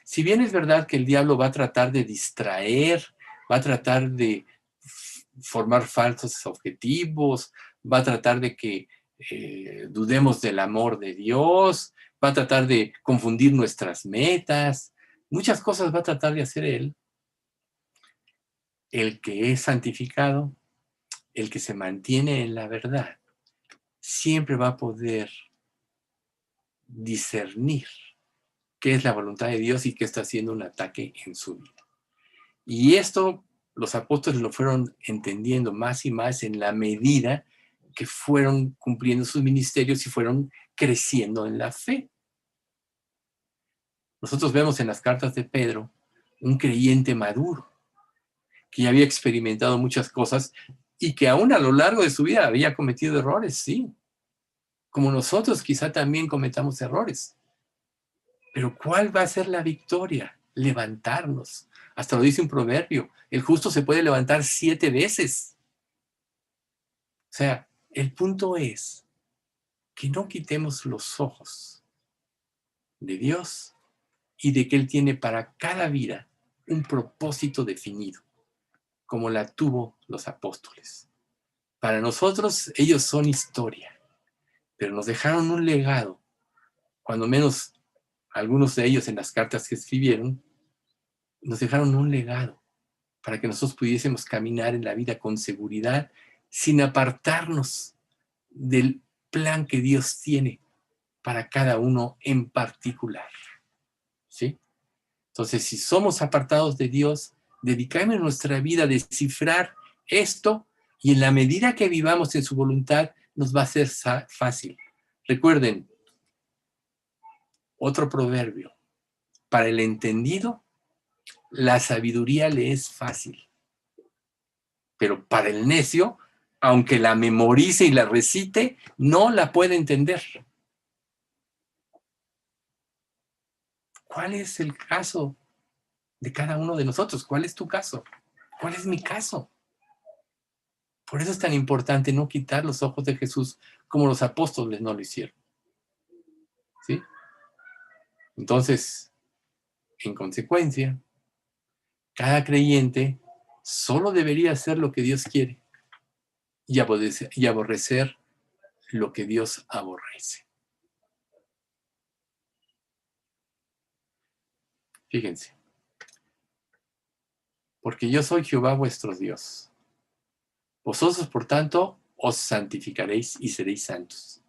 Si bien es verdad que el diablo va a tratar de distraer, va a tratar de formar falsos objetivos, va a tratar de que dudemos del amor de Dios, va a tratar de confundir nuestras metas, muchas cosas va a tratar de hacer él. El que es santificado, el que se mantiene en la verdad, siempre va a poder discernir qué es la voluntad de Dios y qué está haciendo un ataque en su vida. Y esto los apóstoles lo fueron entendiendo más y más en la medida que fueron cumpliendo sus ministerios y fueron creciendo en la fe. Nosotros vemos en las cartas de Pedro un creyente maduro, que ya había experimentado muchas cosas y que aún a lo largo de su vida había cometido errores, sí. Como nosotros quizá también cometamos errores. Pero ¿cuál va a ser la victoria? Levantarnos. Hasta lo dice un proverbio, el justo se puede levantar 7 veces. O sea, el punto es que no quitemos los ojos de Dios y de que Él tiene para cada vida un propósito definido, como la tuvo los apóstoles. Para nosotros ellos son historia, pero nos dejaron un legado, cuando menos algunos de ellos en las cartas que escribieron, nos dejaron un legado para que nosotros pudiésemos caminar en la vida con seguridad, sin apartarnos del plan que Dios tiene para cada uno en particular. ¿Sí? Entonces, si somos apartados de Dios, dedicamos nuestra vida a descifrar esto y en la medida que vivamos en su voluntad, nos va a ser fácil. Recuerden, otro proverbio, para el entendido, la sabiduría le es fácil, pero para el necio, aunque la memorice y la recite, no la puede entender. ¿Cuál es el caso de cada uno de nosotros? ¿Cuál es tu caso? ¿Cuál es mi caso? Por eso es tan importante no quitar los ojos de Jesús como los apóstoles no lo hicieron. ¿Sí? Entonces, en consecuencia, cada creyente solo debería hacer lo que Dios quiere y aborrecer lo que Dios aborrece. Fíjense. Porque yo soy Jehová vuestro Dios. Vosotros, por tanto, os santificaréis y seréis santos,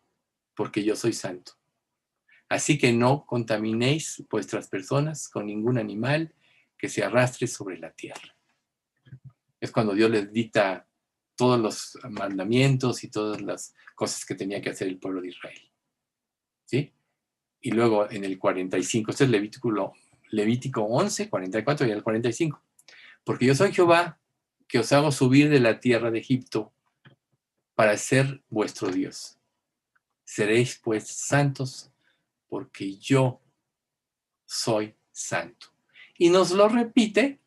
porque yo soy santo. Así que no contaminéis vuestras personas con ningún animal que se arrastre sobre la tierra. Es cuando Dios les dicta todos los mandamientos y todas las cosas que tenía que hacer el pueblo de Israel. ¿Sí? Y luego en el 45, este es Levítico 11, 44 y el 45. Porque yo soy Jehová, que os hago subir de la tierra de Egipto para ser vuestro Dios. Seréis pues santos, porque yo soy santo. Y nos lo repite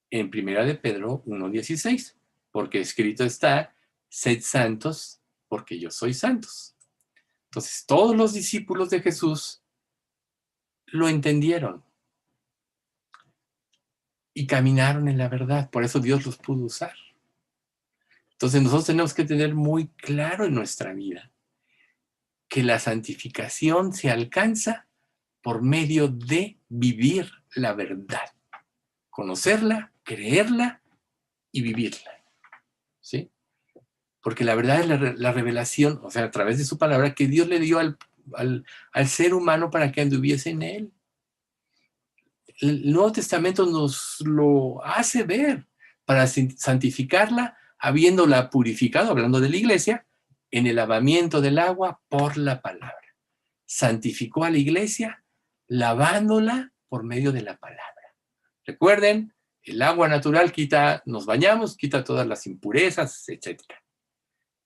en 1 de Pedro 1:16, porque escrito está, sed santos, porque yo soy santos. Entonces, todos los discípulos de Jesús lo entendieron y caminaron en la verdad. Por eso Dios los pudo usar. Entonces, nosotros tenemos que tener muy claro en nuestra vida que la santificación se alcanza por medio de vivir la verdad. Conocerla, creerla y vivirla. ¿Sí? Porque la verdad es la revelación, o sea, a través de su palabra, que Dios le dio al ser humano para que anduviese en él. El Nuevo Testamento nos lo hace ver para santificarla, habiéndola purificado, hablando de la iglesia, en el lavamiento del agua por la palabra. santificó a la iglesia lavándola por medio de la palabra. Recuerden, el agua natural nos bañamos, quita todas las impurezas, etc.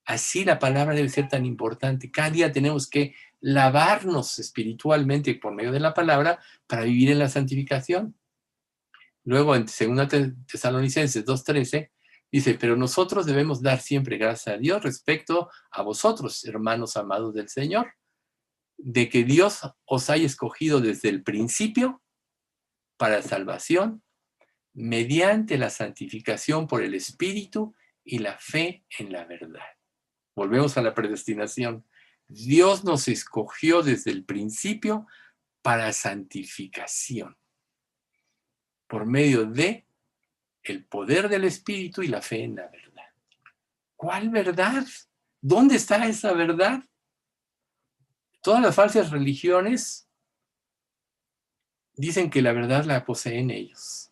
Así la palabra debe ser tan importante. Cada día tenemos que lavarnos espiritualmente por medio de la palabra para vivir en la santificación. Luego en 2 Tesalonicenses 2:13 dice, pero nosotros debemos dar siempre gracias a Dios respecto a vosotros, hermanos amados del Señor, de que Dios os haya escogido desde el principio para salvación, mediante la santificación por el Espíritu y la fe en la verdad. Volvemos a la predestinación. Dios nos escogió desde el principio para santificación, por medio de el poder del Espíritu y la fe en la verdad. ¿Cuál verdad? ¿Dónde está esa verdad? Todas las falsas religiones dicen que la verdad la poseen ellos.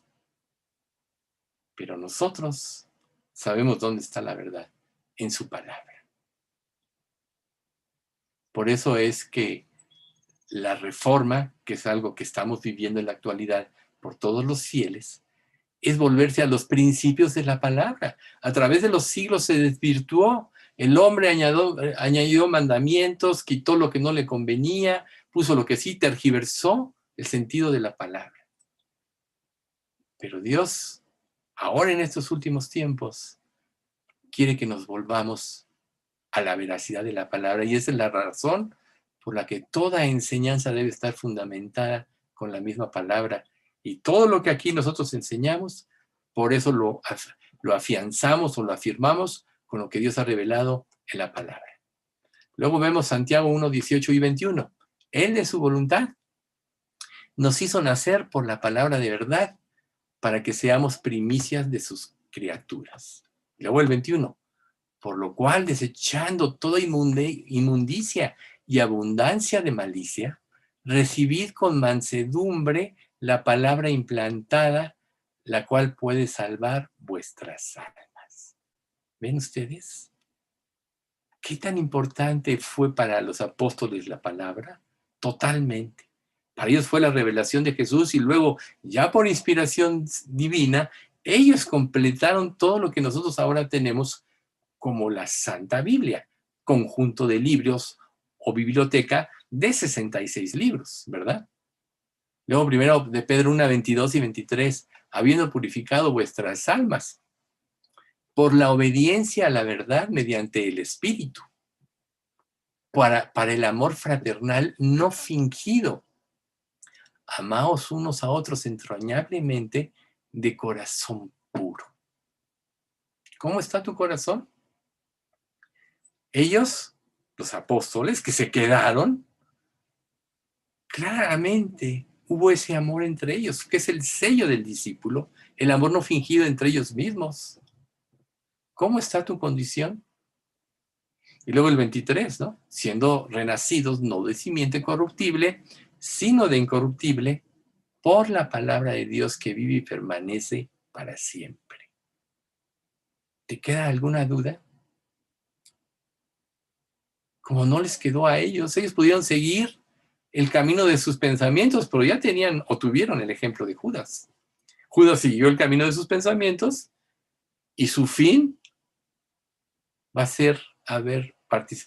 Pero nosotros sabemos dónde está la verdad, en su palabra. Por eso es que la reforma, que es algo que estamos viviendo en la actualidad por todos los fieles, es volverse a los principios de la palabra. A través de los siglos se desvirtuó. El hombre añadió mandamientos, quitó lo que no le convenía, puso lo que sí, tergiversó el sentido de la palabra. Pero Dios, ahora en estos últimos tiempos, quiere que nos volvamos a la veracidad de la palabra, y esa es la razón por la que toda enseñanza debe estar fundamentada con la misma palabra, y todo lo que aquí nosotros enseñamos, por eso lo afianzamos o lo afirmamos con lo que Dios ha revelado en la palabra. Luego vemos Santiago 1, 18 y 21. Él de su voluntad nos hizo nacer por la palabra de verdad para que seamos primicias de sus criaturas. Luego el 21. Por lo cual, desechando toda inmundicia y abundancia de malicia, recibid con mansedumbre la palabra implantada, la cual puede salvar vuestras almas. ¿Ven ustedes? ¿Qué tan importante fue para los apóstoles la palabra? Totalmente. Para ellos fue la revelación de Jesús y luego, ya por inspiración divina, ellos completaron todo lo que nosotros ahora tenemos como la Santa Biblia, conjunto de libros o biblioteca de 66 libros, ¿verdad? Luego primero de Pedro 1, 22 y 23, habiendo purificado vuestras almas por la obediencia a la verdad mediante el Espíritu, para el amor fraternal no fingido. Amaos unos a otros entrañablemente de corazón puro. ¿Cómo está tu corazón? Ellos, los apóstoles que se quedaron, claramente hubo ese amor entre ellos, que es el sello del discípulo, el amor no fingido entre ellos mismos. ¿Cómo está tu condición? Y luego el 23, ¿no? Siendo renacidos no de simiente corruptible, sino de incorruptible, por la palabra de Dios que vive y permanece para siempre. ¿Te queda alguna duda? Como no les quedó a ellos pudieron seguir el camino de sus pensamientos, pero ya tenían o tuvieron el ejemplo de Judas. Judas siguió el camino de sus pensamientos y su fin va a ser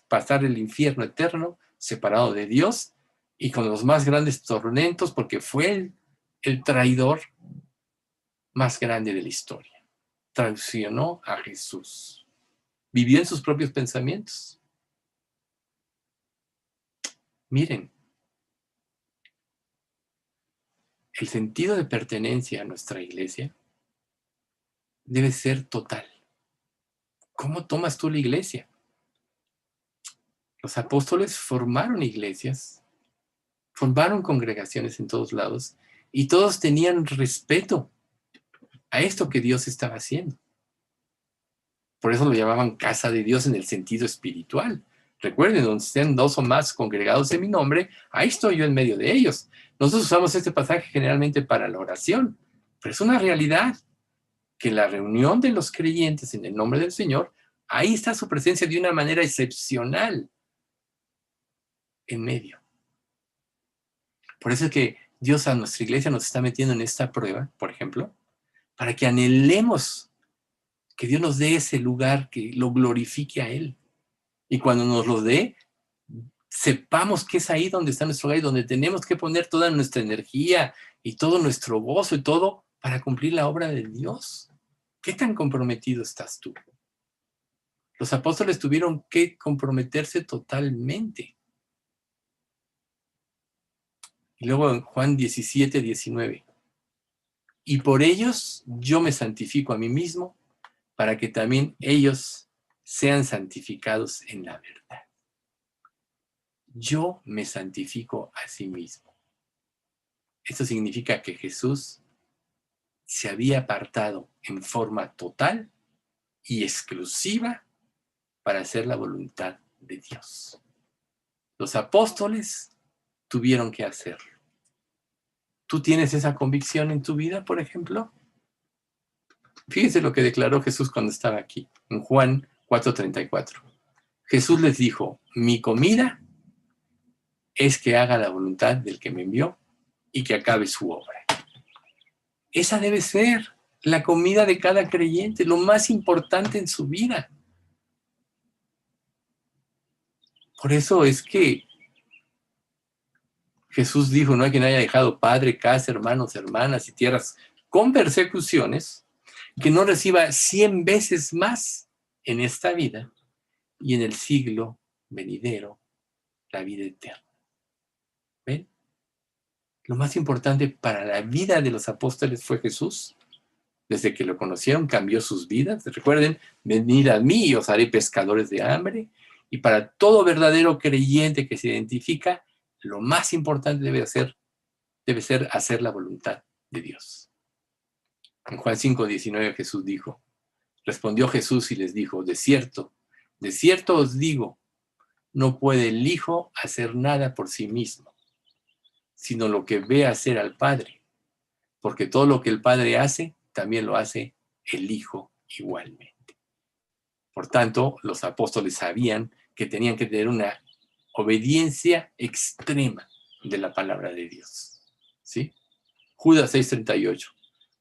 pasar el infierno eterno separado de Dios y con los más grandes tormentos, porque fue el traidor más grande de la historia. Traicionó a Jesús. Vivió en sus propios pensamientos. Miren, el sentido de pertenencia a nuestra iglesia debe ser total. ¿Cómo tomas tú la iglesia? Los apóstoles formaron iglesias, formaron congregaciones en todos lados y todos tenían respeto a esto que Dios estaba haciendo. Por eso lo llamaban casa de Dios en el sentido espiritual. Recuerden, donde estén 2 o más congregados en mi nombre, ahí estoy yo en medio de ellos. Nosotros usamos este pasaje generalmente para la oración, pero es una realidad que la reunión de los creyentes en el nombre del Señor, ahí está su presencia de una manera excepcional en medio. Por eso es que Dios a nuestra iglesia nos está metiendo en esta prueba, por ejemplo, para que anhelemos que Dios nos dé ese lugar que lo glorifique a Él. Y cuando nos lo dé, sepamos que es ahí donde está nuestro hogar y donde tenemos que poner toda nuestra energía y todo nuestro gozo y todo para cumplir la obra de Dios. ¿Qué tan comprometido estás tú? Los apóstoles tuvieron que comprometerse totalmente. Y luego en Juan 17, 19. Y por ellos yo me santifico a mí mismo, para que también ellos sean santificados en la verdad. Yo me santifico a sí mismo. Esto significa que Jesús se había apartado en forma total y exclusiva para hacer la voluntad de Dios. Los apóstoles tuvieron que hacerlo. ¿Tú tienes esa convicción en tu vida, por ejemplo? Fíjense lo que declaró Jesús cuando estaba aquí, en Juan 4:34. Jesús les dijo, mi comida es que haga la voluntad del que me envió y que acabe su obra. Esa debe ser la comida de cada creyente, lo más importante en su vida. Por eso es que Jesús dijo, no hay quien haya dejado padre, casa, hermanos, hermanas y tierras con persecuciones, que no reciba 100 veces más en esta vida y en el siglo venidero la vida eterna. ¿Ven? Lo más importante para la vida de los apóstoles fue Jesús. Desde que lo conocieron, cambió sus vidas. Recuerden, venid a mí y os haré pescadores de hambre. Y para todo verdadero creyente que se identifica, lo más importante debe ser hacer la voluntad de Dios. En Juan 5:19 Jesús dijo, respondió Jesús y les dijo, de cierto os digo, no puede el Hijo hacer nada por sí mismo, sino lo que ve hacer al Padre, porque todo lo que el Padre hace, también lo hace el Hijo igualmente. Por tanto, los apóstoles sabían que tenían que tener una obediencia extrema de la palabra de Dios. ¿Sí? Judas 6:38.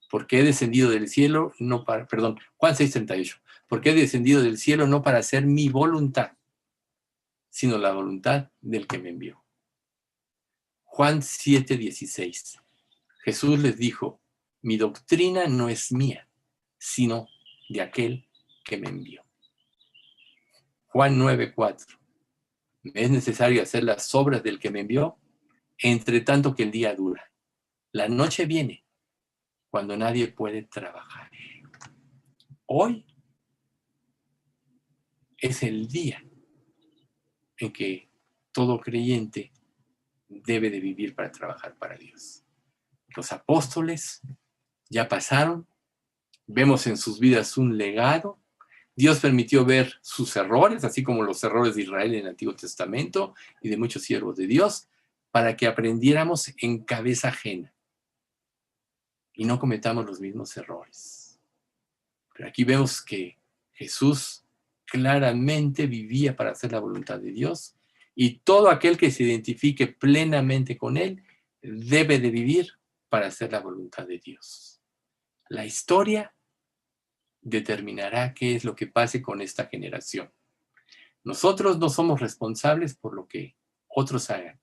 Porque he descendido del cielo, Juan 6:38. Porque he descendido del cielo no para hacer mi voluntad, sino la voluntad del que me envió. Juan 7:16. Jesús les dijo, mi doctrina no es mía, sino de aquel que me envió. Juan 9:4. Me es necesario hacer las obras del que me envió, entre tanto que el día dura. La noche viene, cuando nadie puede trabajar. Hoy es el día en que todo creyente debe de vivir para trabajar para Dios. Los apóstoles ya pasaron, vemos en sus vidas un legado. Dios permitió ver sus errores, así como los errores de Israel en el Antiguo Testamento y de muchos siervos de Dios, para que aprendiéramos en cabeza ajena y no cometamos los mismos errores. Pero aquí vemos que Jesús claramente vivía para hacer la voluntad de Dios y todo aquel que se identifique plenamente con Él debe de vivir para hacer la voluntad de Dios. La historia determinará qué es lo que pase con esta generación. Nosotros no somos responsables por lo que otros hagan,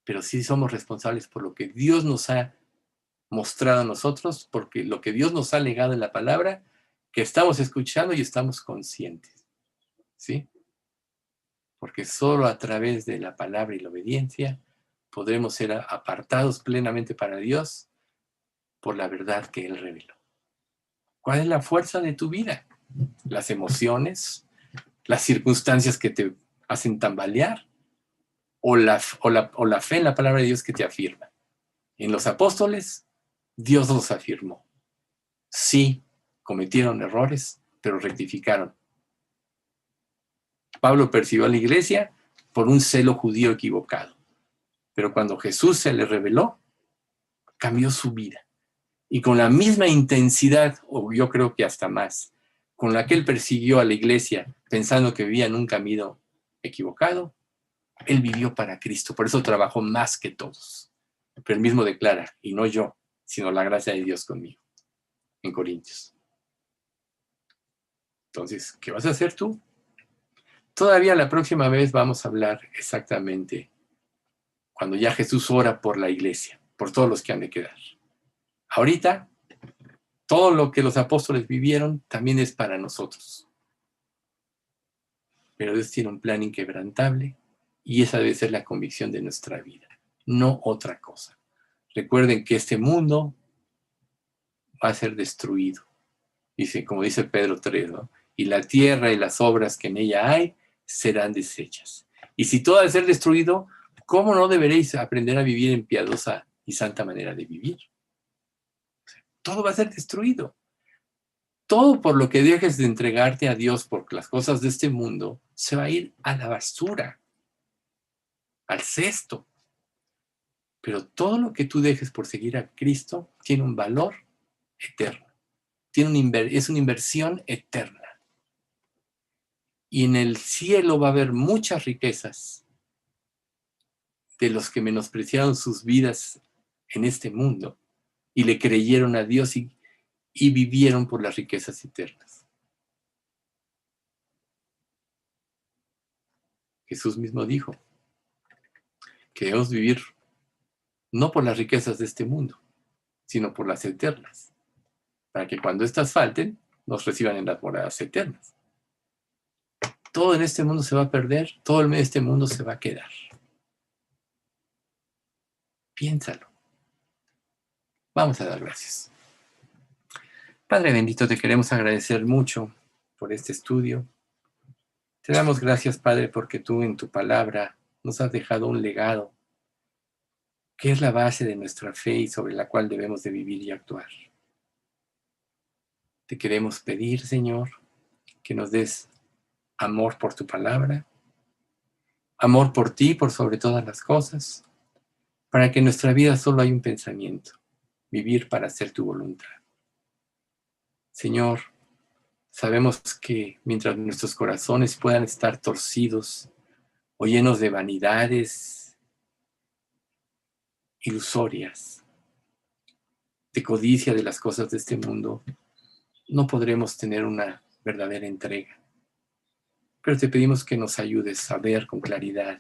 pero sí somos responsables por lo que Dios nos ha mostrado a nosotros, porque lo que Dios nos ha legado en la palabra, que estamos escuchando y estamos conscientes, ¿sí? Porque solo a través de la palabra y la obediencia podremos ser apartados plenamente para Dios por la verdad que Él reveló. ¿Cuál es la fuerza de tu vida? ¿Las emociones? ¿Las circunstancias que te hacen tambalear? ¿O la fe en la palabra de Dios que te afirma? En los apóstoles, Dios los afirmó. Sí, cometieron errores, pero rectificaron. Pablo persiguió a la iglesia por un celo judío equivocado. Pero cuando Jesús se le reveló, cambió su vida. Y con la misma intensidad, o yo creo que hasta más, con la que él persiguió a la iglesia pensando que vivía en un camino equivocado, Él vivió para Cristo, por eso trabajó más que todos. Pero él mismo declara, y no yo, sino la gracia de Dios conmigo, en Corintios. Entonces, ¿qué vas a hacer tú? Todavía la próxima vez vamos a hablar exactamente cuando ya Jesús ora por la iglesia, por todos los que han de quedar. Ahorita, todo lo que los apóstoles vivieron también es para nosotros. Pero Dios tiene un plan inquebrantable y esa debe ser la convicción de nuestra vida, no otra cosa. Recuerden que este mundo va a ser destruido. Dice, como dice Pedro 3, ¿no? Y la tierra y las obras que en ella hay serán deshechas. Y si todo ha de ser destruido, ¿cómo no deberéis aprender a vivir en piadosa y santa manera de vivir? Todo va a ser destruido. Todo por lo que dejes de entregarte a Dios por las cosas de este mundo se va a ir a la basura, al cesto. Pero todo lo que tú dejes por seguir a Cristo tiene un valor eterno. Es una inversión eterna. Y en el cielo va a haber muchas riquezas de los que menospreciaron sus vidas en este mundo y le creyeron a Dios y vivieron por las riquezas eternas. Jesús mismo dijo que debemos vivir no por las riquezas de este mundo, sino por las eternas, para que cuando éstas falten, nos reciban en las moradas eternas. Todo en este mundo se va a perder, todo en este mundo se va a quedar. Piénsalo. Vamos a dar gracias. Padre bendito, te queremos agradecer mucho por este estudio. Te damos gracias, Padre, porque tú en tu palabra nos has dejado un legado que es la base de nuestra fe y sobre la cual debemos de vivir y actuar. Te queremos pedir, Señor, que nos des amor por tu palabra, amor por ti por sobre todas las cosas, para que en nuestra vida solo hay un pensamiento, vivir para hacer tu voluntad. Señor, sabemos que mientras nuestros corazones puedan estar torcidos o llenos de vanidades ilusorias, de codicia de las cosas de este mundo, no podremos tener una verdadera entrega. Pero te pedimos que nos ayudes a ver con claridad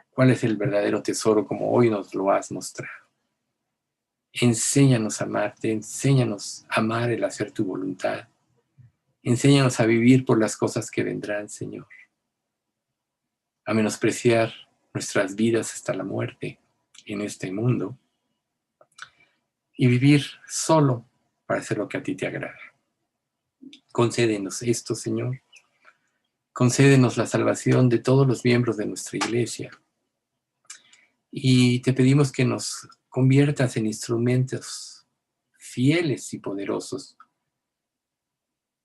cuál es el verdadero tesoro como hoy nos lo has mostrado. Enséñanos a amarte, enséñanos a amar el hacer tu voluntad. Enséñanos a vivir por las cosas que vendrán, Señor. A menospreciar nuestras vidas hasta la muerte en este mundo y vivir solo para hacer lo que a ti te agrada. Concédenos esto, Señor. Concédenos la salvación de todos los miembros de nuestra iglesia. Y te pedimos que nos conviertas en instrumentos fieles y poderosos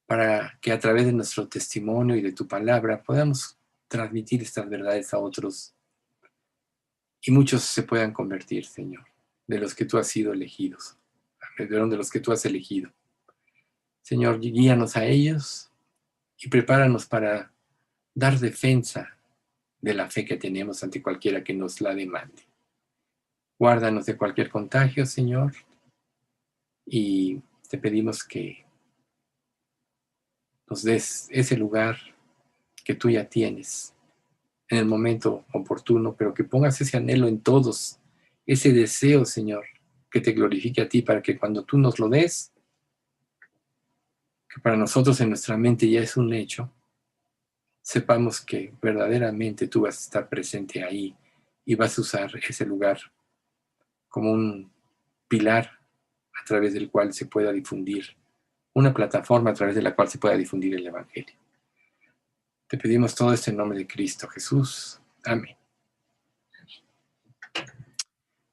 para que a través de nuestro testimonio y de tu palabra podamos transmitir estas verdades a otros y muchos se puedan convertir, Señor, de los que tú has sido elegidos, de los que tú has elegido. Señor, guíanos a ellos y prepáranos para dar defensa de la fe que tenemos ante cualquiera que nos la demande. Guárdanos de cualquier contagio, Señor, y te pedimos que nos des ese lugar que tú ya tienes en el momento oportuno, pero que pongas ese anhelo en todos, ese deseo, Señor, que te glorifique a ti, para que cuando tú nos lo des, que para nosotros en nuestra mente ya es un hecho, sepamos que verdaderamente tú vas a estar presente ahí y vas a usar ese lugar como un pilar a través del cual se pueda difundir, una plataforma a través de la cual se pueda difundir el Evangelio. Te pedimos todo esto en nombre de Cristo Jesús. Amén.